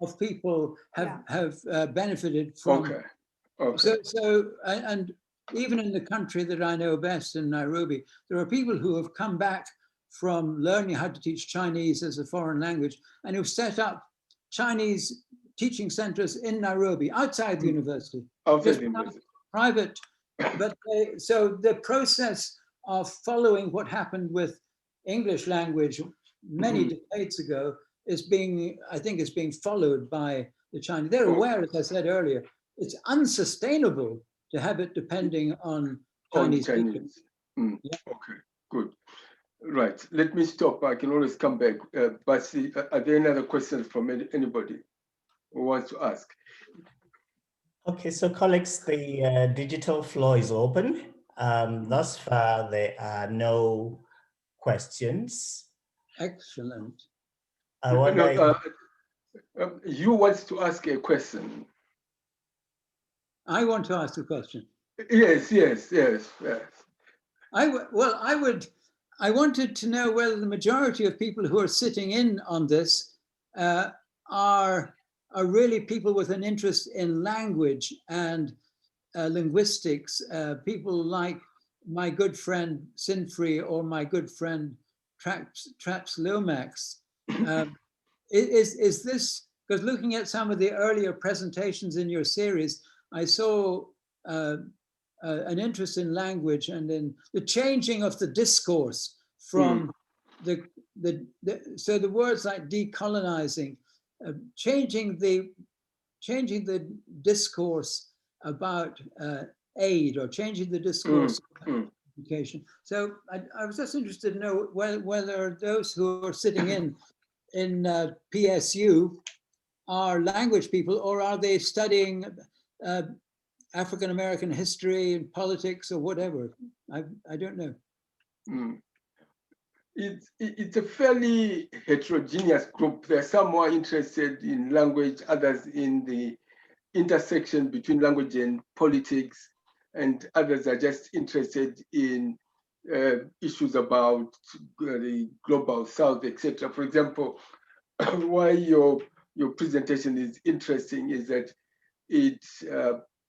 of people have benefited from. Okay. So and even in the country that I know best, in Nairobi, there are people who have come back from learning how to teach Chinese as a foreign language and who've set up Chinese teaching centers in Nairobi, outside the university. Private. But so the process of following what happened with English language many decades ago I think is being followed by the Chinese. They're aware, as I said earlier, it's unsustainable to have it depending on Chinese people. Yeah. Okay, good. Right, let me stop. I can always come back. Basi, are there any other questions from anybody who wants to ask? Okay, so colleagues, the digital floor is open. Thus far, there are no questions. Excellent. You want to ask a question? I want to ask a question. Yes. I wanted to know whether the majority of people who are sitting in on this are really people with an interest in language and linguistics, people like my good friend Sinfree or my good friend Traps Lomax. Is this, because looking at some of the earlier presentations in your series, I saw an interest in language and in the changing of the discourse from so the words like decolonizing, changing the discourse about aid or changing the discourse about education. So I was just interested to know whether those who are sitting in PSU are language people, or are they studying African-American history and politics or whatever? I don't know. It's a fairly heterogeneous group. There are some more interested in language, others in the intersection between language and politics, and others are just interested in issues about the global south, etc. For example, why your presentation is interesting is that it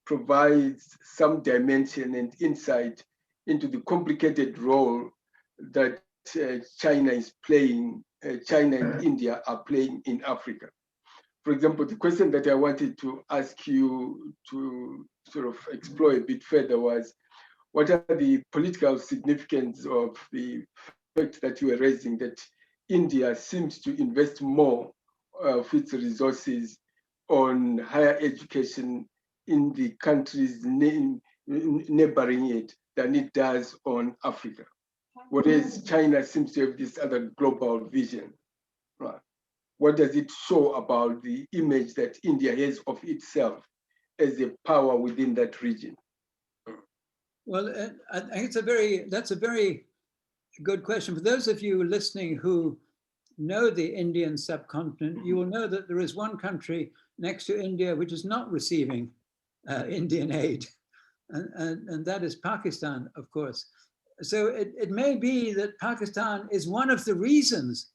provides some dimension and insight into the complicated role that China is playing, China and India are playing in Africa. For example, the question that I wanted to ask you to sort of explore a bit further was, what are the political significance of the fact that you were raising that India seems to invest more of its resources on higher education in the countries neighboring it than it does on Africa, whereas China seems to have this other global vision, right? What does it show about the image that India has of itself as a power within that region? Well, I think that's a very good question. For those of you listening who know the Indian subcontinent, you will know that there is one country next to India which is not receiving Indian aid, and that is Pakistan, of course. So it may be that Pakistan is one of the reasons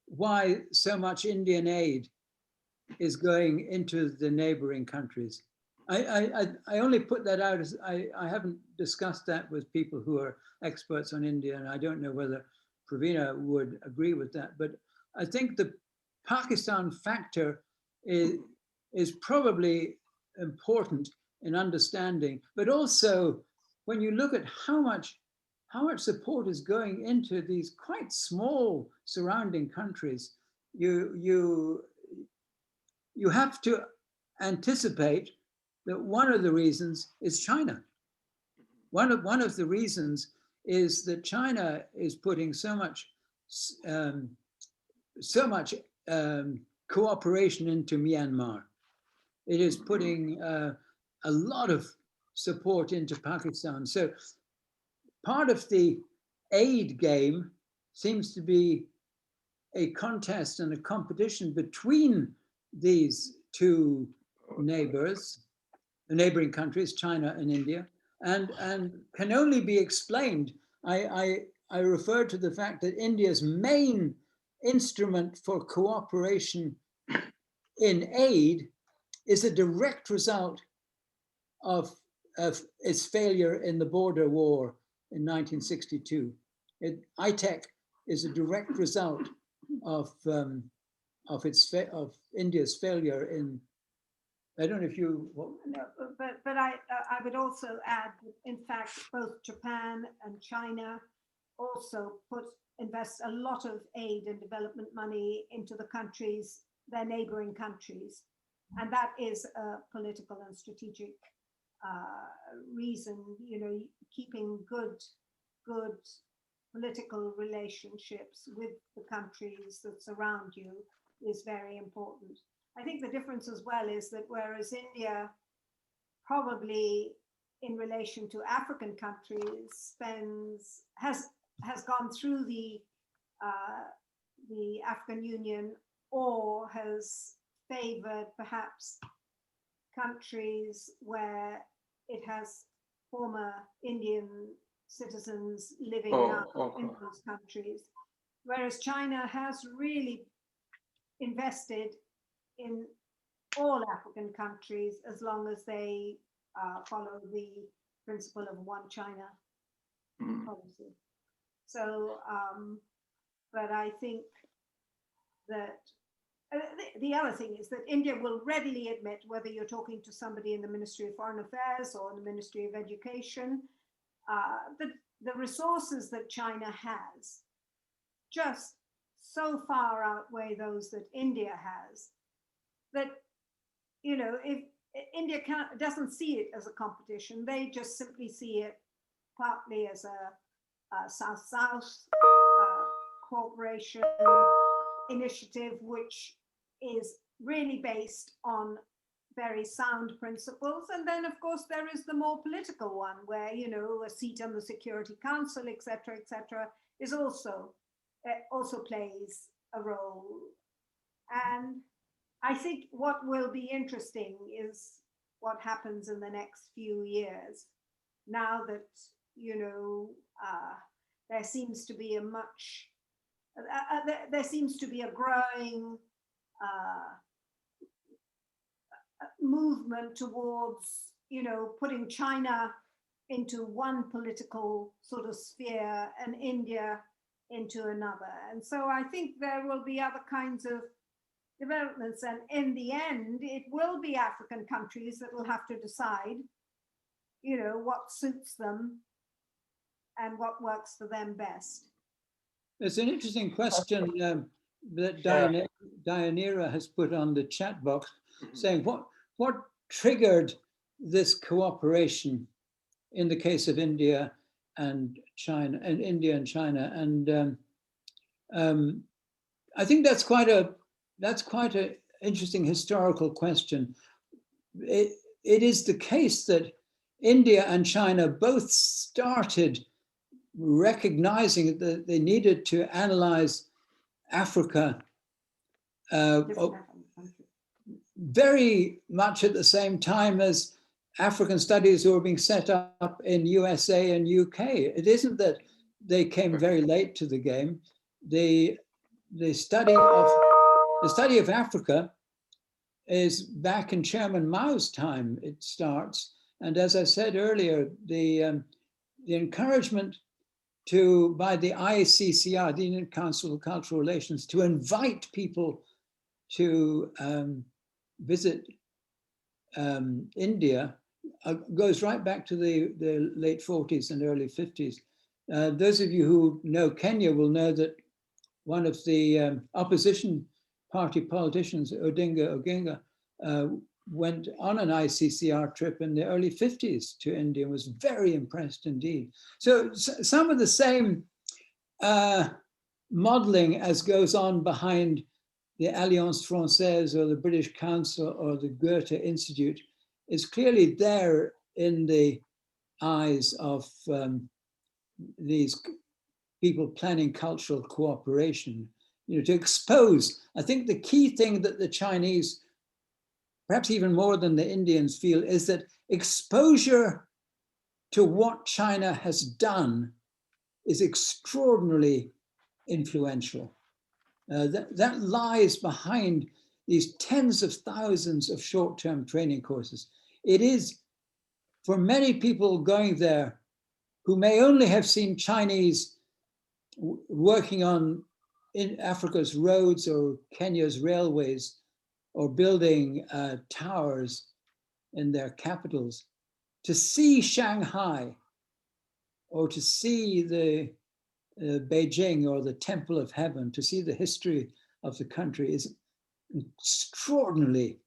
why so much Indian aid is going into the neighboring countries. I only put that out as I haven't discussed that with people who are experts on India, and I don't know whether Pravina would agree with that, but I think the Pakistan factor is probably important in understanding, but also when you look at how much support is going into these quite small surrounding countries, you have to anticipate that one of the reasons is China. One of the reasons is that China is putting so much cooperation into Myanmar. It is putting a lot of support into Pakistan. So part of the aid game seems to be a contest and a competition between these two neighbors, the neighboring countries, China and India, and can only be explained. I refer to the fact that India's main instrument for cooperation in aid is a direct result of its failure in the border war in 1962. ITEC is a direct result of India's failure in. I don't know if you. No, but I would also add that in fact both Japan and China also invest a lot of aid and development money into the countries, their neighboring countries, and that is a political and strategic reason. You know, keeping good political relationships with the countries that surround you is very important. I think the difference as well is that whereas India probably in relation to African countries has gone through the African Union or has favored perhaps countries where it has former Indian citizens living now in those countries, whereas China has really invested in all African countries as long as they follow the principle of one China policy. So, but I think that the other thing is that India will readily admit, whether you're talking to somebody in the Ministry of Foreign Affairs or in the Ministry of Education, that the resources that China has just so far outweigh those that India has, that, you know, if India doesn't see it as a competition, they just simply see it partly as a South-South cooperation initiative, which is really based on very sound principles. And then, of course, there is the more political one where, you know, a seat on the Security Council, et cetera, is also plays a role. And I think what will be interesting is what happens in the next few years, now that, you know, there seems to be a growing movement towards, you know, putting China into one political sort of sphere and India into another. And so I think there will be other kinds of developments, and in the end it will be African countries that will have to decide, you know, what suits them and what works for them best. It's an interesting question that Deianira has put on the chat box, saying what triggered this cooperation in the case of India and China, and and I think that's quite an interesting historical question. It is the case that India and China both started recognizing that they needed to analyze Africa very much at the same time as African studies were being set up in USA and UK. It isn't that they came very late to the game. The study of Africa is back in Chairman Mao's time. It starts, and as I said earlier, the encouragement by the ICCR, the Indian Council of Cultural Relations, to invite people to visit India goes right back to the late 40s and early 50s. Those of you who know Kenya will know that one of the opposition party politicians, Odinga Oginga, went on an ICCR trip in the early 50s to India and was very impressed indeed. So some of the same modeling as goes on behind the Alliance Française or the British Council or the Goethe Institute is clearly there in the eyes of these people planning cultural cooperation, to expose. I think the key thing that the Chinese, perhaps even more than the Indians, feel is that exposure to what China has done is extraordinarily influential. That lies behind these tens of thousands of short-term training courses. It is, for many people going there who may only have seen Chinese working on in Africa's roads or Kenya's railways or building towers in their capitals, to see Shanghai or to see the Beijing or the Temple of Heaven, to see the history of the country is extraordinarily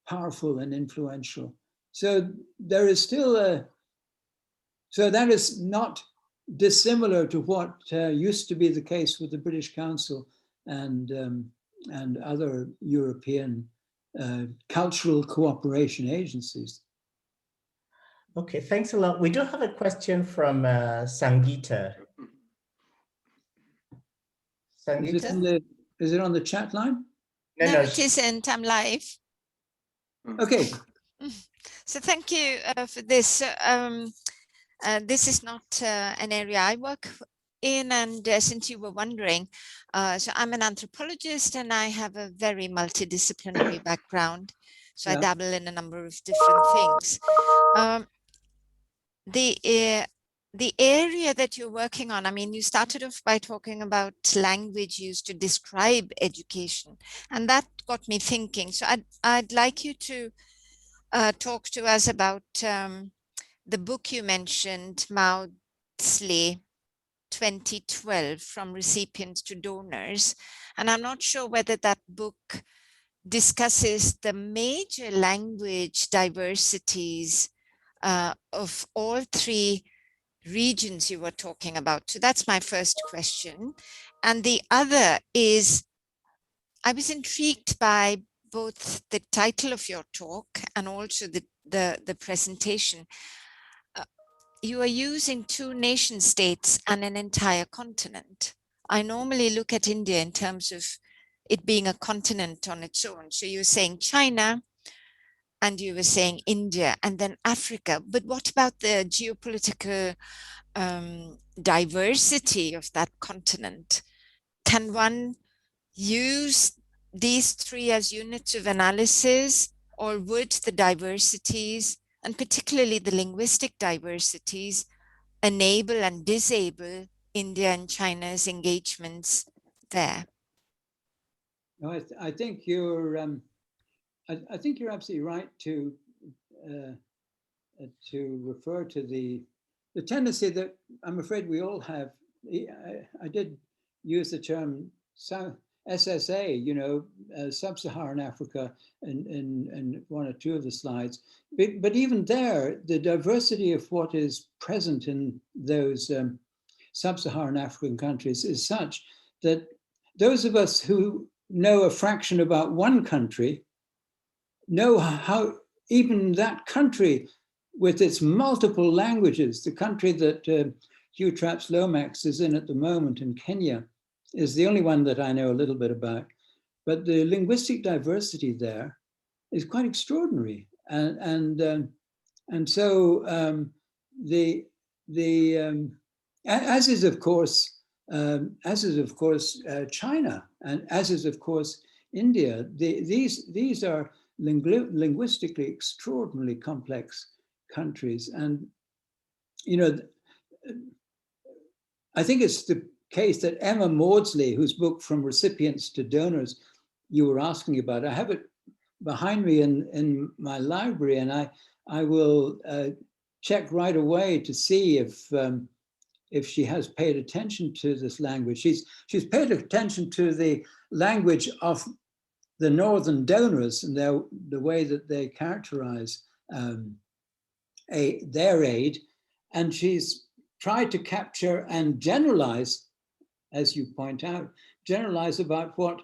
powerful and influential. So there is still so that is not dissimilar to what used to be the case with the British Council and other European cultural cooperation agencies. Okay, thanks a lot. We do have a question from Sangeeta. Sangeeta? Is it on the chat line? No, it isn't. I'm live. Okay. So thank you for this. This is not an area I work in, and since you were wondering, so I'm an anthropologist and I have a very multidisciplinary background. So I dabble in a number of different things. The area that you're working on, I mean, you started off by talking about language used to describe education, and that got me thinking. So I'd like you to talk to us about the book you mentioned, Maudsley, 2012, From Recipients to Donors. And I'm not sure whether that book discusses the major language diversities of all three regions you were talking about. So that's my first question. And the other is, I was intrigued by both the title of your talk and also the presentation. You are using two nation states and an entire continent. I normally look at India in terms of it being a continent on its own. So you're saying China, and you were saying India, and then Africa. But what about the geopolitical diversity of that continent? Can one use these three as units of analysis, or would the diversities, and particularly the linguistic diversities, enable and disable India and China's engagements there? No, I think you're absolutely right to refer to the tendency that I'm afraid we all have. I did use the term SSA, sub-Saharan Africa, in one or two of the slides. But even there, the diversity of what is present in those sub-Saharan African countries is such that those of us who know a fraction about one country know how even that country with its multiple languages, the country that Hugh Trapps-Lomax is in at the moment in Kenya is the only one that I know a little bit about. But the linguistic diversity there is quite extraordinary. And so as is of course China, and as is of course India. These are linguistically extraordinarily complex countries, and you know, I think it's the case that Emma Maudsley, whose book From Recipients to Donors you were asking about, I have it behind me in my library, and I will check right away to see if she has paid attention to this language. She's paid attention to the language of the northern donors and the way that they characterize their aid, and she's tried to capture and generalize, as you point out, generalize about what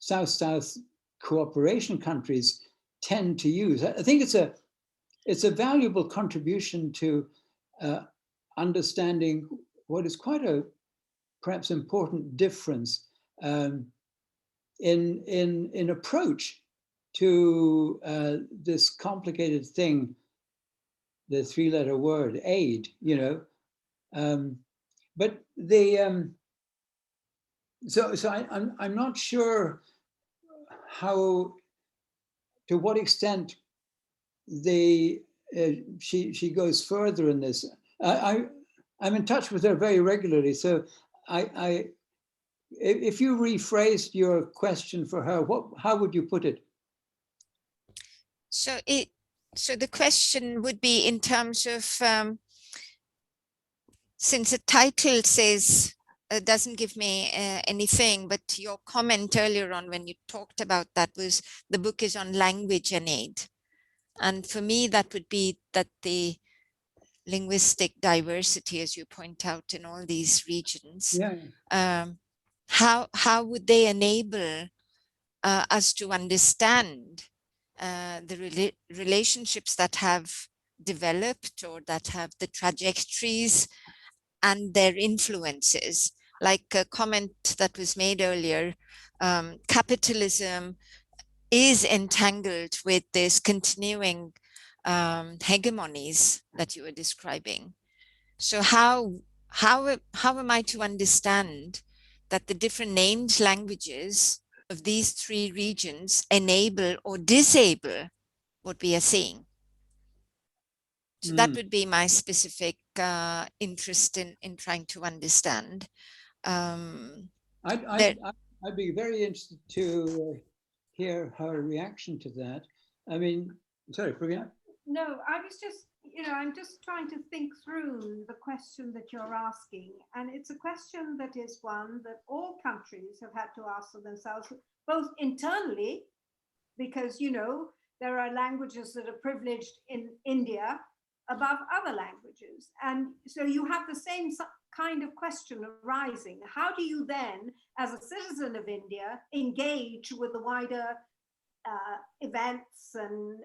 South-South cooperation countries tend to use. I think it's a valuable contribution to understanding what is quite a perhaps important difference in approach to this complicated thing, the three-letter word, aid, you know. But so I'm not sure to what extent she goes further in this. I'm in touch with her very regularly, so if you rephrased your question for her, how would you put it? So the question would be in terms of, since the title says, doesn't give me anything, but your comment earlier on when you talked about that was the book is on language and aid. And for me, that would be that the linguistic diversity, as you point out, in all these regions, how would they enable us to understand the relationships that have developed or that have the trajectories and their influences? Like a comment that was made earlier, capitalism is entangled with this continuing hegemonies that you were describing. So how am I to understand that the different named languages of these three regions enable or disable what we are seeing? So that would be my specific interest in trying to understand. I'd be very interested to hear her reaction to that. I mean, sorry, Pravina. No, I was just, I'm just trying to think through the question that you're asking. And it's a question that is one that all countries have had to ask for themselves, both internally, because, there are languages that are privileged in India above other languages. And so you have the same kind of question arising. How do you then, as a citizen of India, engage with the wider events and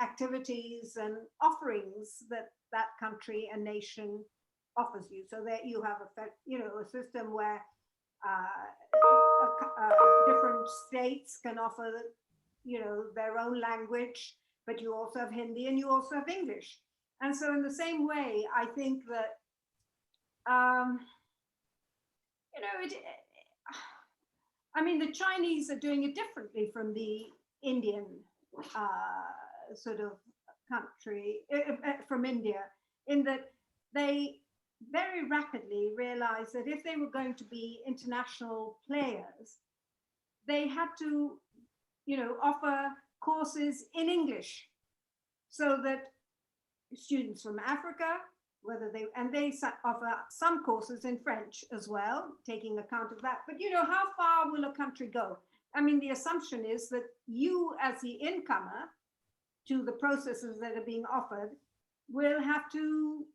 activities and offerings that that country and nation offers you? So that you have a system where different states can offer their own language, but you also have Hindi and you also have English. And so in the same way, I think that the Chinese are doing it differently from the Indian sort of country, from India, in that they very rapidly realized that if they were going to be international players, they had to, offer courses in English so that students from Africa, they offer some courses in French as well, taking account of that. But how far will a country go? I mean, the assumption is that you, as the incomer to the processes that are being offered, will have to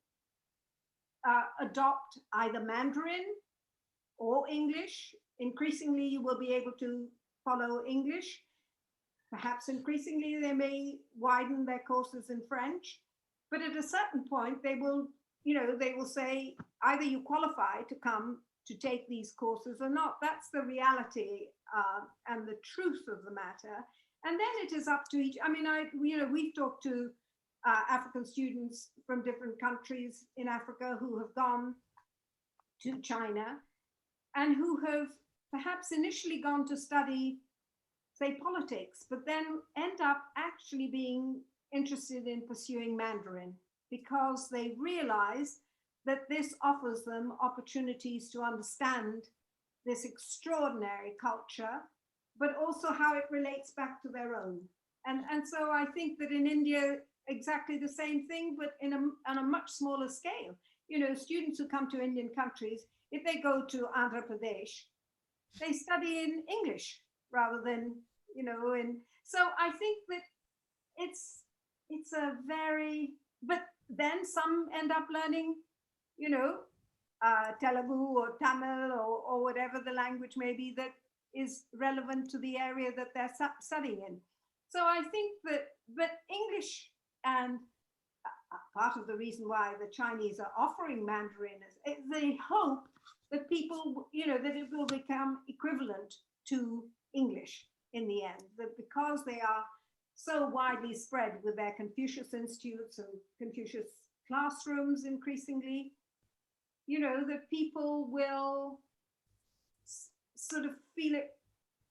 adopt either Mandarin or English. Increasingly, you will be able to follow English. Perhaps increasingly, they may widen their courses in French. But at a certain point, they will, you know, they will say either you qualify to come to take these courses or not. That's the reality and the truth of the matter. And then it is up to each. I mean, we've talked to African students from different countries in Africa who have gone to China and who have perhaps initially gone to study, say, politics, but then end up actually being interested in pursuing Mandarin because they realize that this offers them opportunities to understand this extraordinary culture, but also how it relates back to their own. And so I think that in India, exactly the same thing, but on a much smaller scale. You know, students who come to Indian countries, if they go to Andhra Pradesh, they study in English rather than, you know, so I think that it's a very, but then some end up learning, you know, Telugu or Tamil or whatever the language may be that is relevant to the area that they're studying in. So I think that, but English, and part of the reason why the Chinese are offering Mandarin is they hope that people, you know, that it will become equivalent to English in the end, that because they are so widely spread with their Confucius institutes and Confucius classrooms increasingly, you know, that people will sort of feel it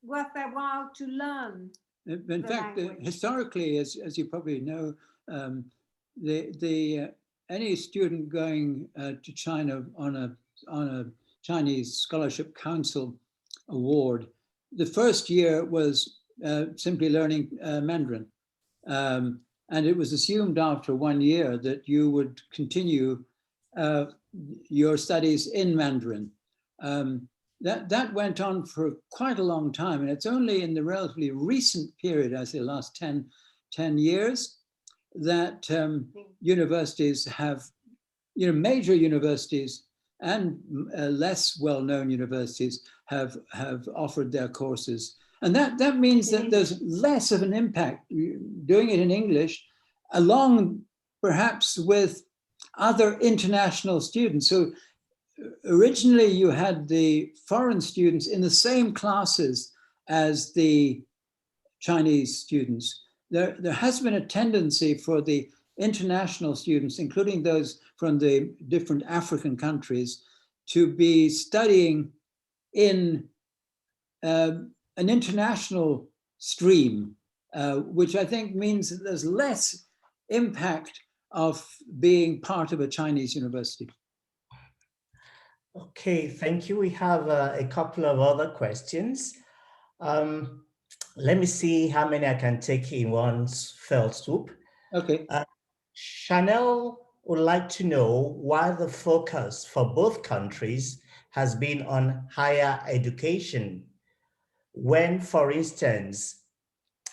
worth their while to learn. In fact, historically, as you probably know, any student going to China on a Chinese Scholarship Council award, the first year was simply learning Mandarin. And it was assumed after 1 year that you would continue your studies in Mandarin. That went on for quite a long time. And it's only in the relatively recent period, I say the last 10 years, that universities have, you know, major universities and less well-known universities have offered their courses. And that means that there's less of an impact doing it in English, along perhaps with other international students. So originally you had the foreign students in the same classes as the Chinese students. There has been a tendency for the international students, including those from the different African countries, to be studying in an international stream, which I think means that there's less impact of being part of a Chinese university. Okay, thank you. We have a couple of other questions. Let me see how many I can take in one fell swoop. Okay. Chanel would like to know why the focus for both countries has been on higher education, when, for instance,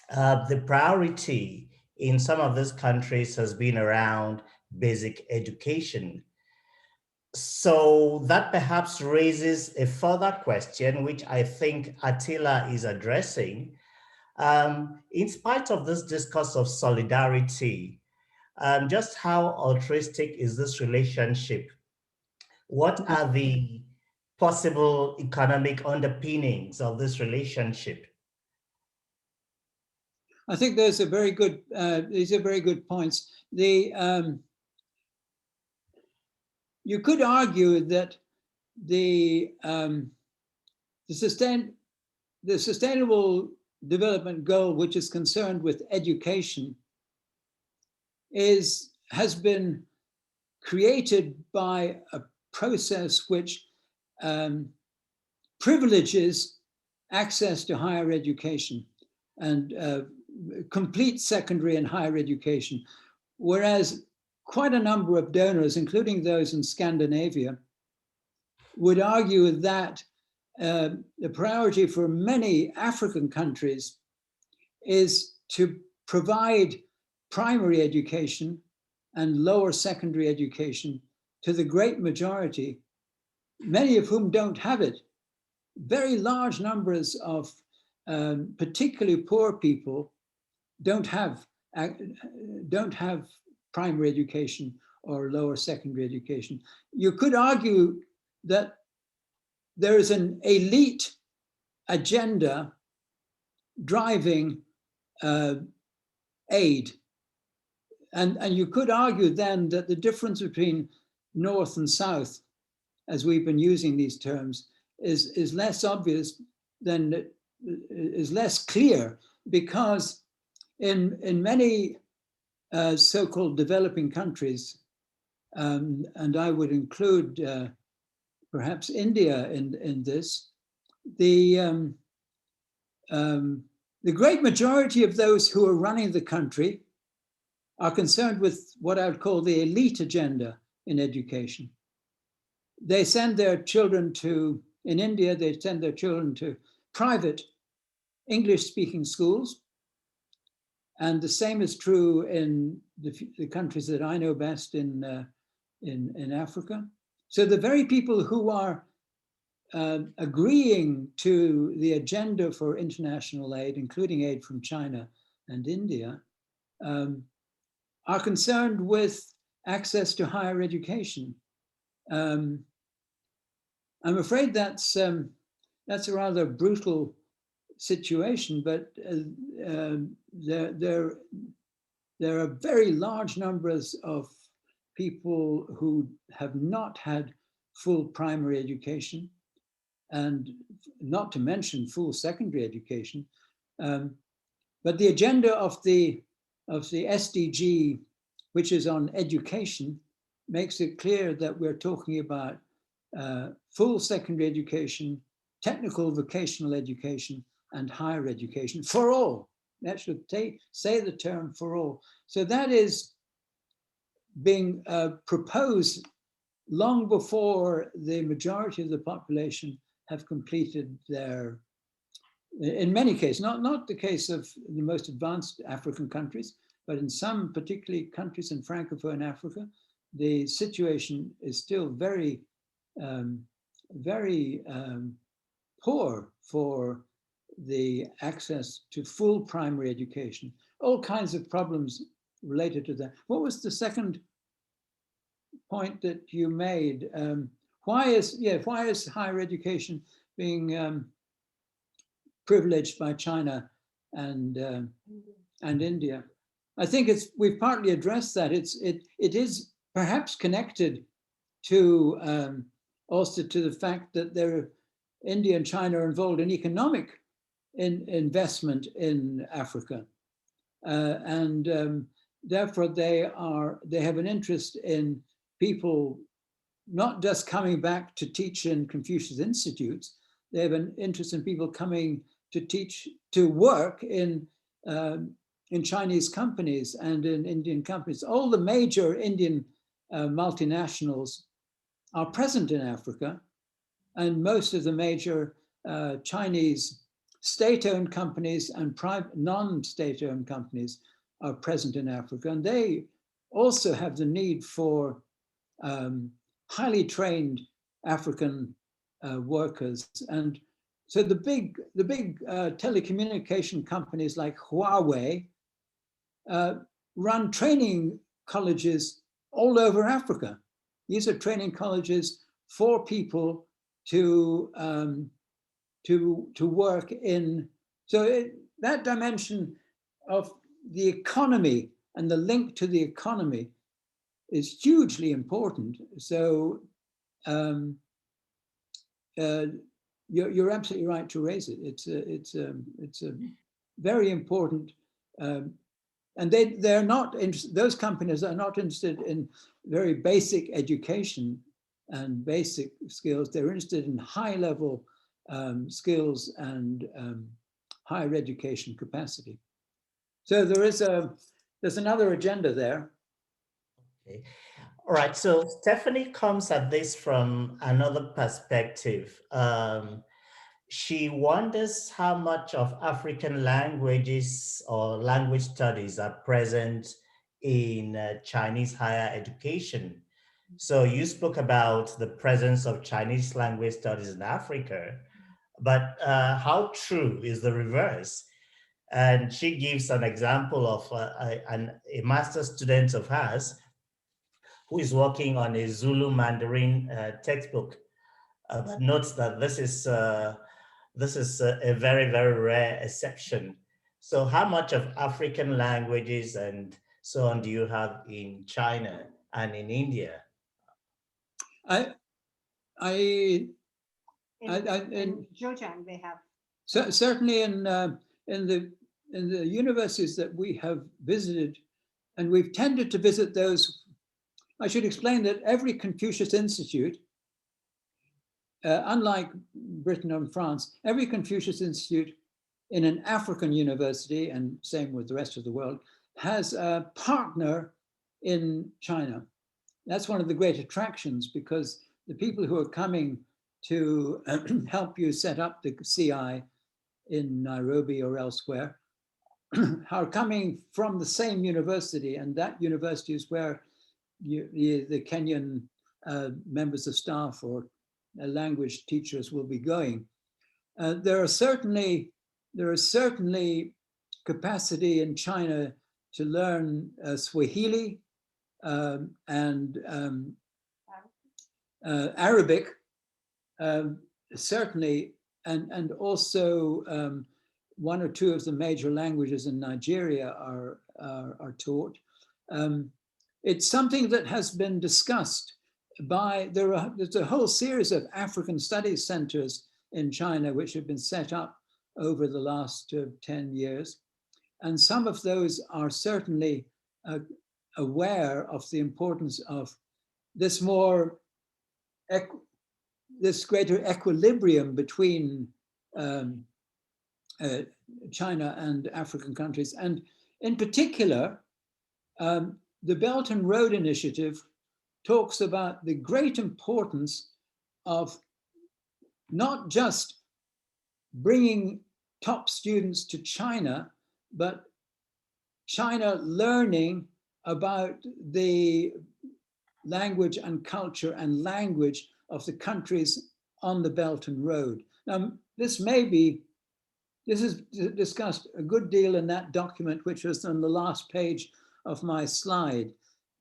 the priority in some of these countries has been around basic education. So that perhaps raises a further question, which I think Attila is addressing. In spite of this discourse of solidarity, just how altruistic is this relationship? What are the possible economic underpinnings of this relationship? I think those are very good. These are very good points. You could argue that the sustainable development goal, which is concerned with education, has been created by a process which privileges access to higher education and complete secondary and higher education, whereas quite a number of donors, including those in Scandinavia, would argue that the priority for many African countries is to provide primary education and lower secondary education to the great majority, many of whom don't have it. Very large numbers of particularly poor people don't have primary education or lower secondary education. You could argue that there is an elite agenda driving aid. And you could argue then that the difference between North and South, as we've been using these terms, is less obvious than, is less clear, because in many so-called developing countries, and I would include perhaps India in this, the great majority of those who are running the country are concerned with what I would call the elite agenda in education. They send their children to, in India, they send their children to private English-speaking schools. And the same is true in the countries that I know best in Africa. So the very people who are agreeing to the agenda for international aid, including aid from China and India, are concerned with access to higher education. I'm afraid that's a rather brutal situation, but there are very large numbers of people who have not had full primary education, and not to mention full secondary education. But the agenda of the SDG, which is on education, makes it clear that we're talking about full secondary education, technical vocational education, and higher education for all. That should say the term for all. So that is being proposed long before the majority of the population have completed their, in many cases, not the case of the most advanced African countries, but in some particularly countries in Francophone Africa, the situation is still very, very poor for the access to full primary education. All kinds of problems related to that. What was the second point that you made? Why is higher education being privileged by China and India? I think we've partly addressed that. It is perhaps connected to also to the fact that India and China are involved in economic investment in Africa, and therefore they have an interest in people not just coming back to teach in Confucius institutes. They have an interest in people coming to work in Chinese companies and in Indian companies. All the major Indian multinationals are present in Africa, and most of the major Chinese state-owned companies and private non-state-owned companies are present in Africa, and they also have the need for highly trained African workers. And so the big telecommunication companies like Huawei run training colleges all over Africa. These are training colleges for people to work in. So that dimension of the economy and the link to the economy is hugely important. So you're absolutely right to raise it. It's a very important, and they're not interested. Those companies are not interested in very basic education and basic skills. They're interested in high-level skills and higher education capacity. So there's another agenda there. Okay. All right, so Stephanie comes at this from another perspective. She wonders how much of African languages or language studies are present in Chinese higher education. So you spoke about the presence of Chinese language studies in Africa, but how true is the reverse? And she gives an example of a master's student of hers who is working on a Zulu Mandarin textbook. But notes that this is a very, very rare exception. So how much of African languages and so on do you have in China and in India? In Zhejiang they have. So certainly in the universities that we have visited, and we've tended to visit those. I should explain that every Confucius Institute, unlike Britain and France, every Confucius Institute in an African university, and same with the rest of the world, has a partner in China. That's one of the great attractions, because the people who are coming to help you set up the CI in Nairobi or elsewhere are coming from the same university, and that university is where the Kenyan members of staff or language teachers will be going. There are certainly capacity in China to learn Swahili and Arabic, certainly, and also one or two of the major languages in Nigeria are taught. It's something that has been discussed by, there's a whole series of African studies centers in China which have been set up over the last 10 years. And some of those are certainly aware of the importance of this this greater equilibrium between China and African countries. And in particular, the Belt and Road Initiative talks about the great importance of not just bringing top students to China, but China learning about the language and culture and language of the countries on the Belt and Road. Now, this is discussed a good deal in that document, which was on the last page of my slide,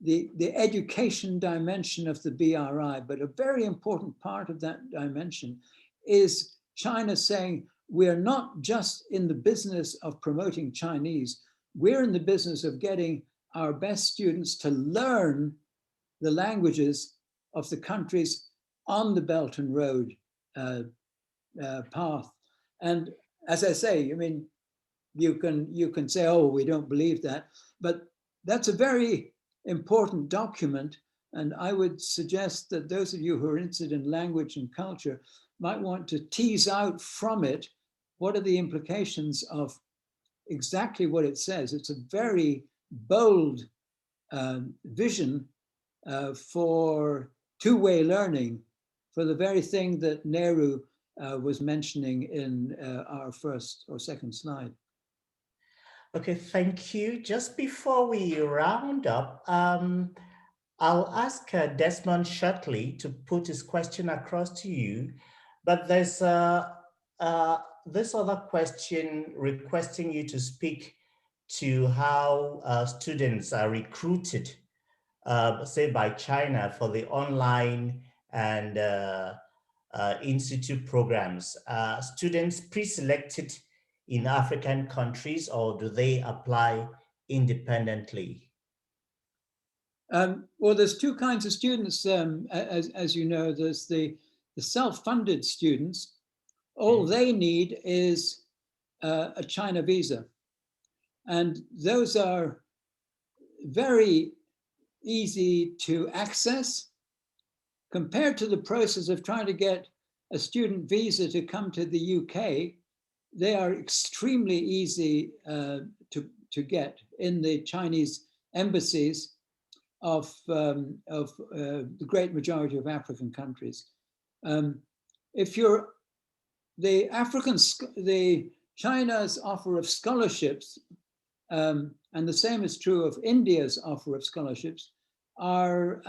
the education dimension of the BRI. But a very important part of that dimension is China saying, we're not just in the business of promoting Chinese, we're in the business of getting our best students to learn the languages of the countries on the Belt and Road path. And as I say, I mean, you can say, oh, we don't believe that, but that's a very important document. And I would suggest that those of you who are interested in language and culture might want to tease out from it what are the implications of exactly what it says. It's a very bold vision for two-way learning, for the very thing that Nehru was mentioning in our first or second slide. Okay, thank you. Just before we round up, I'll ask Desmond shortly to put his question across to you, but there's this other question requesting you to speak to how students are recruited, say by China, for the online and institute programs. Students pre-selected in African countries, or do they apply independently? Well, there's two kinds of students, as you know. There's the self-funded students. All they need is a China visa. And those are very easy to access compared to the process of trying to get a student visa to come to the UK. They are extremely easy to get in the Chinese embassies of the great majority of African countries. If you're China's offer of scholarships, and the same is true of India's offer of scholarships, are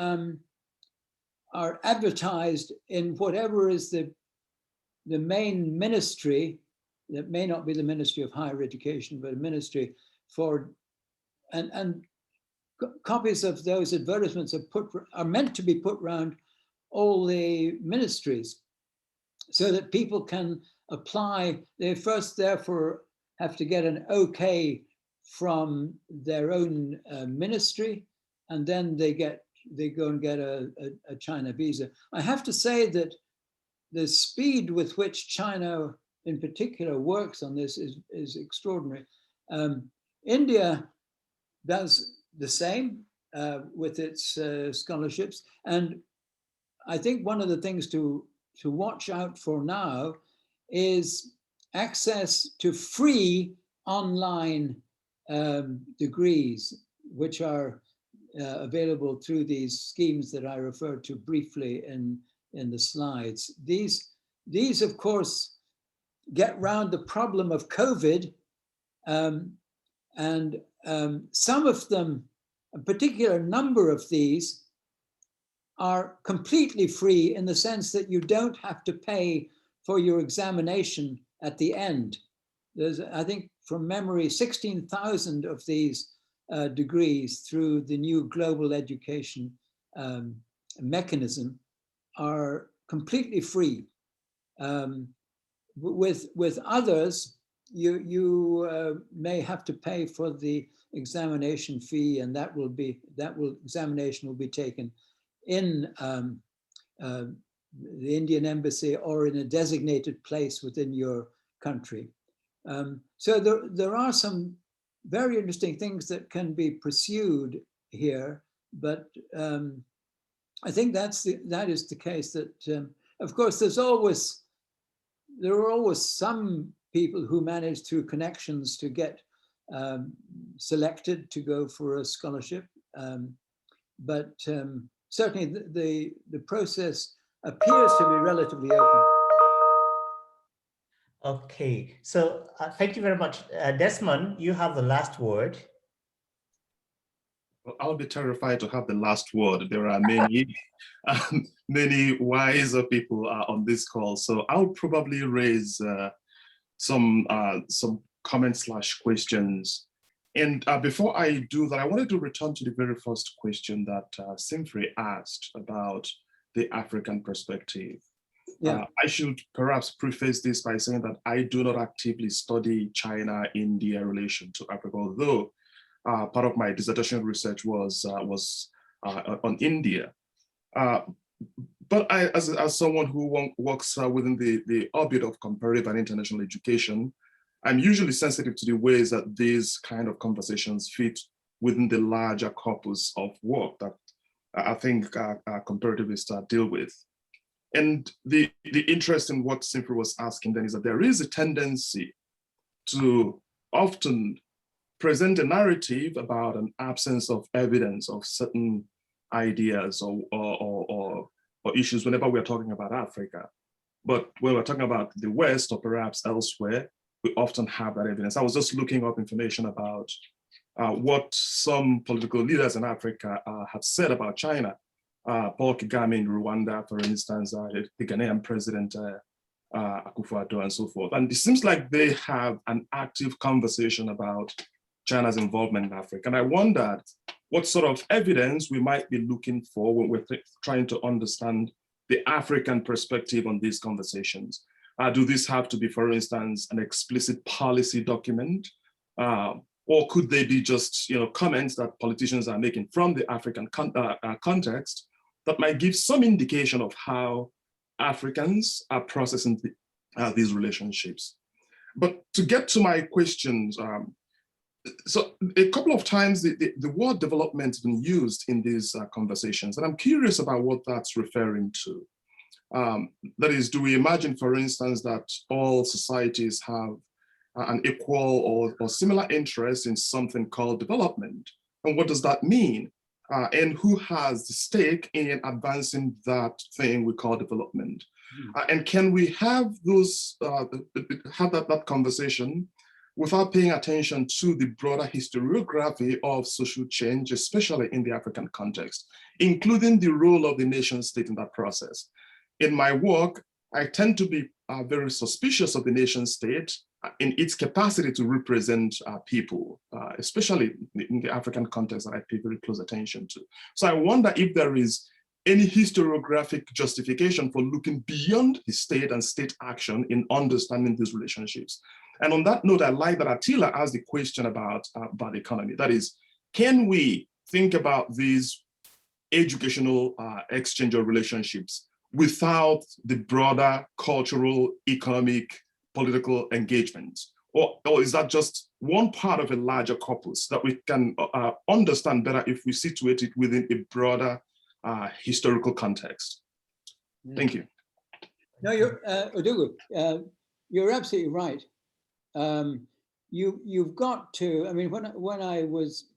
advertised in whatever is the main ministry that may not be the Ministry of Higher Education, but a ministry for, and copies of those advertisements are meant to be put around all the ministries so that people can apply. They first therefore have to get an okay from their own ministry, and then they go and get a China visa. I have to say that the speed with which China in particular works on this is extraordinary. India does the same with its scholarships. And I think one of the things to watch out for now is access to free online degrees, which are available through these schemes that I referred to briefly in the slides. These of course, get round the problem of COVID, and some of them, a particular number of these, are completely free in the sense that you don't have to pay for your examination at the end. There's, I think, from memory, 16,000 of these degrees through the new global education mechanism are completely free. With others, you may have to pay for the examination fee, and examination will be taken in the Indian embassy or in a designated place within your country. So there are some very interesting things that can be pursued here, but I think that is the case. That of course there are always some people who manage through connections to get selected to go for a scholarship, but certainly the process appears to be relatively open. Okay, so thank you very much. Desmond, you have the last word. Well, I'll be terrified to have the last word. There are many, many wiser people on this call, so I'll probably raise some comments/questions. And before I do that, I wanted to return to the very first question that Simfrey asked about the African perspective. Yeah. I should perhaps preface this by saying that I do not actively study China-India relation to Africa, although part of my dissertation research was on India. But as someone who works within the orbit of comparative and international education, I'm usually sensitive to the ways that these kind of conversations fit within the larger corpus of work that I think comparativists deal with. And the interest in what Simfrey was asking then is that there is a tendency to often present a narrative about an absence of evidence of certain ideas or issues whenever we're talking about Africa. But when we're talking about the West or perhaps elsewhere, we often have that evidence. I was just looking up information about what some political leaders in Africa have said about China. Paul Kagame in Rwanda, for instance, the Ghanaian president, Akufo-Addo, and so forth. And it seems like they have an active conversation about China's involvement in Africa. And I wondered what sort of evidence we might be looking for when we're trying to understand the African perspective on these conversations. Do these have to be, for instance, an explicit policy document? Or could they be just comments that politicians are making from the African context that might give some indication of how Africans are processing these relationships? But to get to my questions, so a couple of times the word development has been used in these conversations, and I'm curious about what that's referring to. That is, do we imagine, for instance, that all societies have an equal or similar interest in something called development? And what does that mean? And who has the stake in advancing that thing we call development? And can we have those that conversation without paying attention to the broader historiography of social change, especially in the African context, including the role of the nation state in that process? In my work, I tend to be very suspicious of the nation state in its capacity to represent people, especially in the African context that I pay very close attention to. So I wonder if there is any historiographic justification for looking beyond the state and state action in understanding these relationships. And on that note, I like that Attila asked the question about the economy. That is, can we think about these educational exchange or relationships without the broader cultural, economic, political engagement? Or is that just one part of a larger corpus that we can understand better if we situate it within a broader historical context? Thank you. No, you're Odugu, you're absolutely right. You've got to. I mean, when I was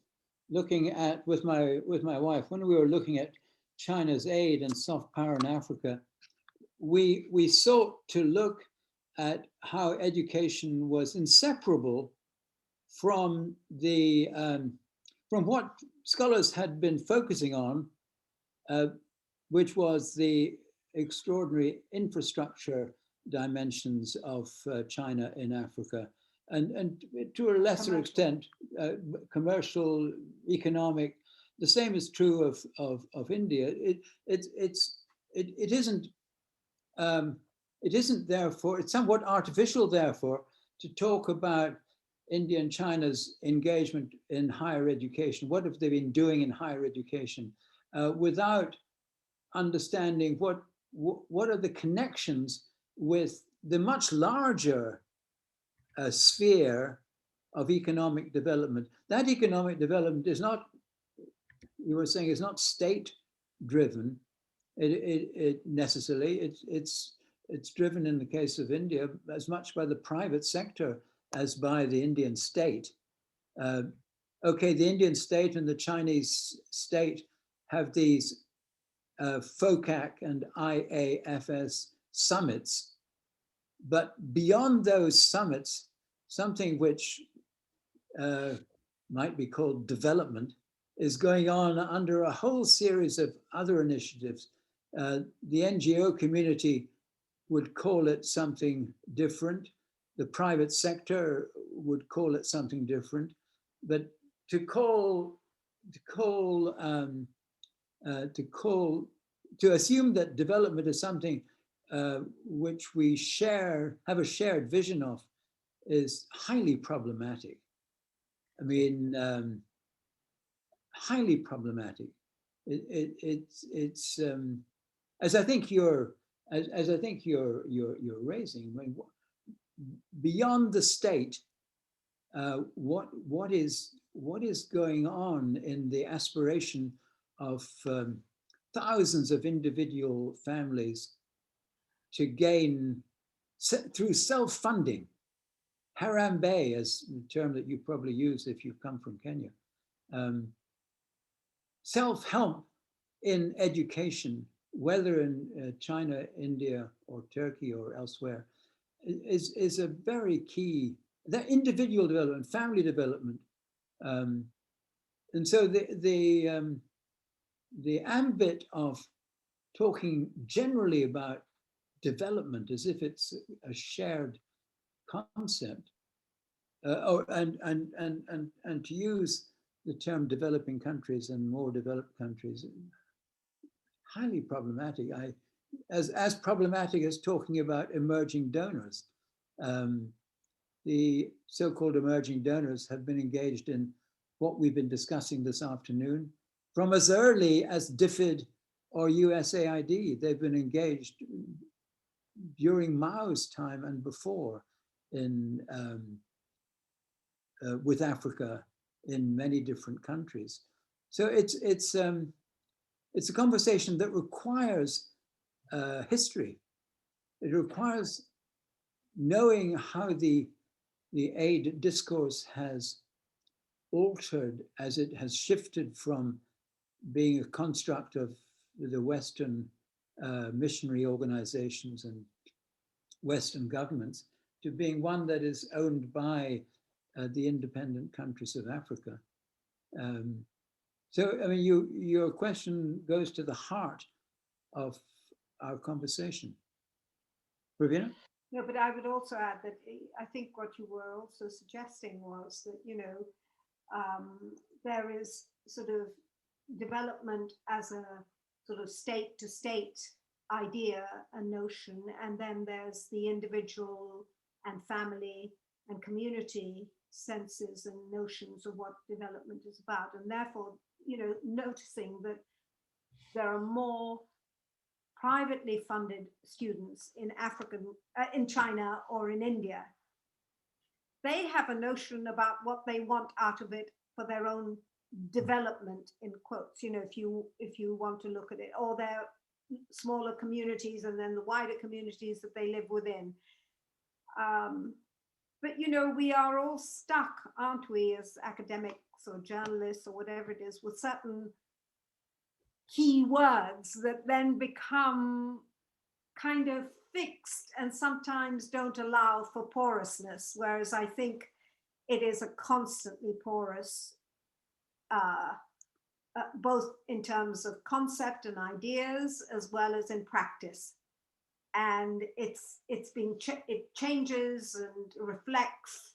looking at with my wife, when we were looking at China's aid and soft power in Africa, we sought to look at how education was inseparable from the from what scholars had been focusing on, which was the extraordinary infrastructure dimensions of China in Africa, and to a lesser extent, commercial, economic. The same is true of India. It isn't therefore, it's somewhat artificial therefore to talk about India and China's engagement in higher education. What have they been doing in higher education without understanding what are the connections with the much larger sphere of economic development. That economic development is not, you were saying, is not state driven. It necessarily, it's driven in the case of India as much by the private sector as by the Indian state. Okay, the Indian state and the Chinese state have these FOCAC and IAFS summits, but beyond those summits, something which might be called development is going on under a whole series of other initiatives. The NGO community would call it something different. The private sector would call it something different. But to assume that development is something which we have a shared vision of is highly problematic. I mean, highly problematic. It's as I think you're raising. I mean, beyond the state, what is going on in the aspiration of thousands of individual families to gain through self-funding, Harambee, as the term that you probably use if you come from Kenya, self-help in education, whether in China, India, or Turkey, or elsewhere, is a very key. That individual development, family development, and so the ambit of talking generally about development as if it's a shared concept, and to use the term developing countries and more developed countries, highly problematic. As problematic as talking about emerging donors. The so-called emerging donors have been engaged in what we've been discussing this afternoon from as early as DFID or USAID. They've been engaged during Mao's time and before with Africa in many different countries. So it's a conversation that requires history. It requires knowing how the aid discourse has altered as it has shifted from being a construct of the Western missionary organizations and Western governments to being one that is owned by the independent countries of Africa. So, I mean, your question goes to the heart of our conversation. Pravina? No, but I would also add that I think what you were also suggesting was that, you know, there is sort of development as a sort of state to state idea and notion, and then there's the individual and family and community senses and notions of what development is about. And therefore, you know, noticing that there are more privately funded students in China or in India. They have a notion about what they want out of it for their own development, in quotes, you know, if you want to look at it, or their smaller communities and then the wider communities that they live within. But, you know, we are all stuck, aren't we, as academics or journalists or whatever it is, with certain key words that then become kind of fixed and sometimes don't allow for porousness, whereas I think it is a constantly porous, both in terms of concept and ideas as well as in practice. And it changes and reflects,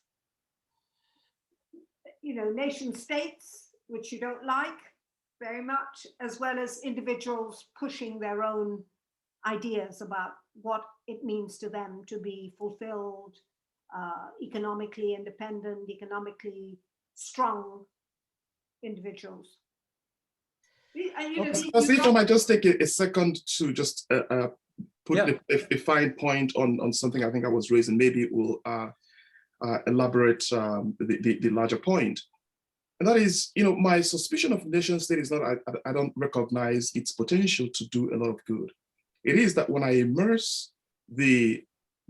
you know, nation states, which you don't like very much, as well as individuals pushing their own ideas about what it means to them to be fulfilled, economically independent, economically strong individuals. And, you know, if I might just take a second to just put a fine point on something I think I was raising. Maybe it will elaborate the larger point. And that is, you know, my suspicion of nation state is not, I don't recognize its potential to do a lot of good. It is that when I immerse the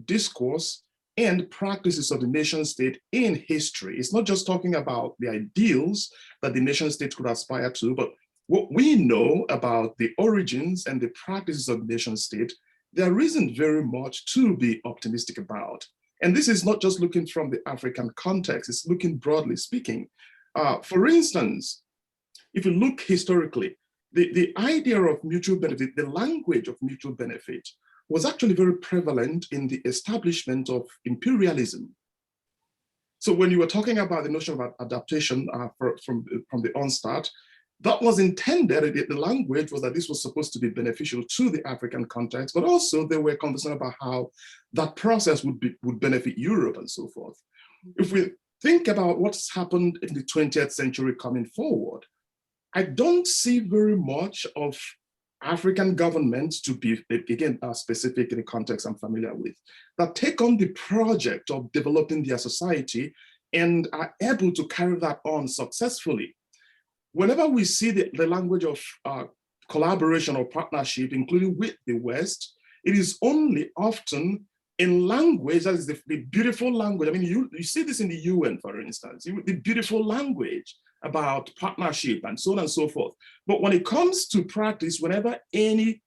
discourse and practices of the nation state in history, it's not just talking about the ideals that the nation state could aspire to, but what we know about the origins and the practices of the nation state, there isn't very much to be optimistic about. And this is not just looking from the African context, it's looking broadly speaking. For instance, if you look historically, the idea of mutual benefit, the language of mutual benefit was actually very prevalent in the establishment of imperialism. So when you were talking about the notion of adaptation from the onstart, that was intended, the language was that this was supposed to be beneficial to the African context, but also they were concerned about how that process would benefit Europe and so forth. If we think about what's happened in the 20th century coming forward, I don't see very much of African governments, to be, again, specific in the context I'm familiar with, that take on the project of developing their society and are able to carry that on successfully. Whenever we see the language of collaboration or partnership, including with the West, it is only often in language that is the beautiful language. I mean, you see this in the UN, for instance, the beautiful language about partnership and so on and so forth. But when it comes to practice, whenever any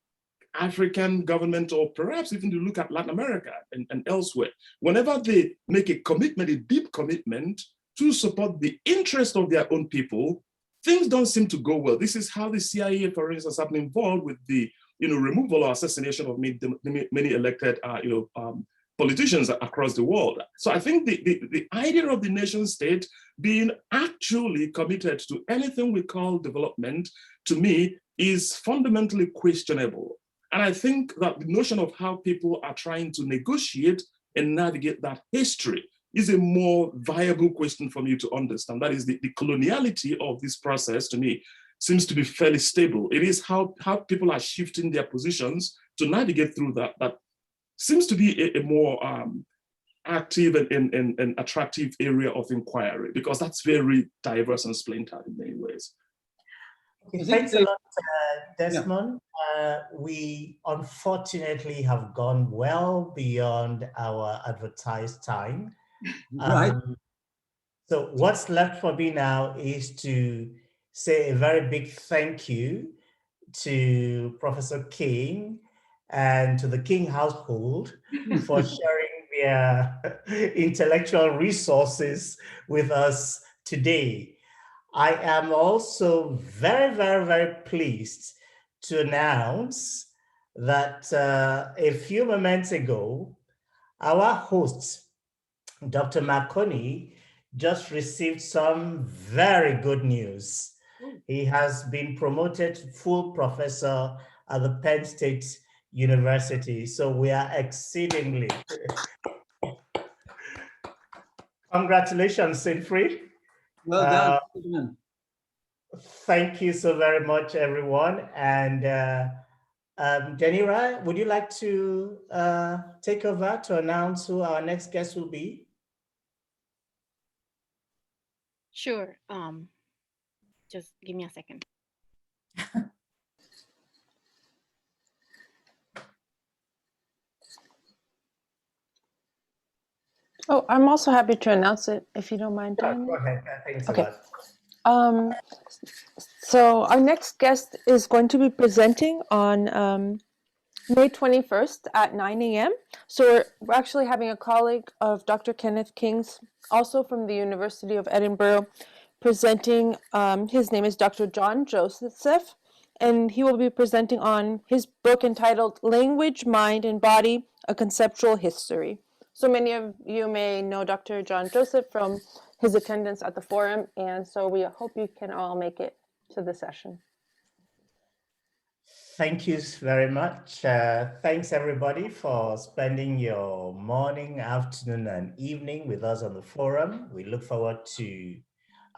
African government, or perhaps even to look at Latin America and elsewhere, whenever they make a commitment, a deep commitment to support the interest of their own people, things don't seem to go well. This is how the CIA, for instance, have been involved with the removal or assassination of many elected politicians across the world. So I think the idea of the nation state being actually committed to anything we call development, to me, is fundamentally questionable. And I think that the notion of how people are trying to negotiate and navigate that history is a more viable question for me to understand. That is the coloniality of this process, to me, seems to be fairly stable. It is how people are shifting their positions to navigate through that seems to be a more active and attractive area of inquiry, because that's very diverse and splintered in many ways. Okay, thanks a lot, Desmond. We unfortunately have gone well beyond our advertised time. Right. So what's left for me now is to say a very big thank you to Professor King and to the King household for sharing their intellectual resources with us today. I am also very, very, very pleased to announce that a few moments ago, our host, Dr. Marconi, just received some very good news. He has been promoted to full professor at the Penn State University. So we are exceedingly. Congratulations, Siegfried. Well done. Thank you so very much, everyone. And Denira, would you like to take over to announce who our next guest will be? Sure. Just give me a second. Oh, I'm also happy to announce it if you don't mind. Go ahead. Thanks a lot. So our next guest is going to be presenting on May 21st at 9 a.m. So we're actually having a colleague of Dr. Kenneth King's, also from the University of Edinburgh, presenting. His name is Dr. John Joseph, and he will be presenting on his book entitled Language, Mind, and Body, A Conceptual History. So many of you may know Dr. John Joseph from his attendance at the forum, and so we hope you can all make it to the session. Thank you very much. Thanks everybody for spending your morning, afternoon, and evening with us on the forum. We look forward to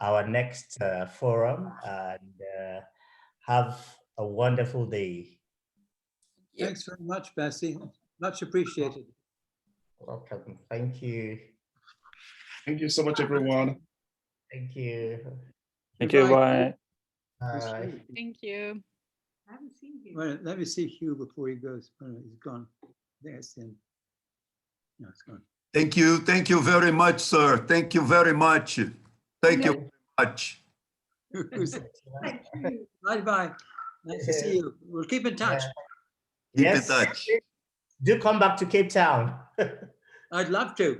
our next forum, and have a wonderful day. Thanks very much, Bessie. Much appreciated. Welcome. Thank you. Thank you so much, everyone. Thank you. Thank you. Bye. Thank you. I haven't seen you. Well, let me see Hugh before he goes. Oh, he's gone. There's him. No, it's gone. Thank you. Thank you very much, sir. Thank you very much. Thank you very much. Thank you. Bye-bye. Nice to see you. We'll keep in touch. Keep in touch. Do come back to Cape Town. I'd love to.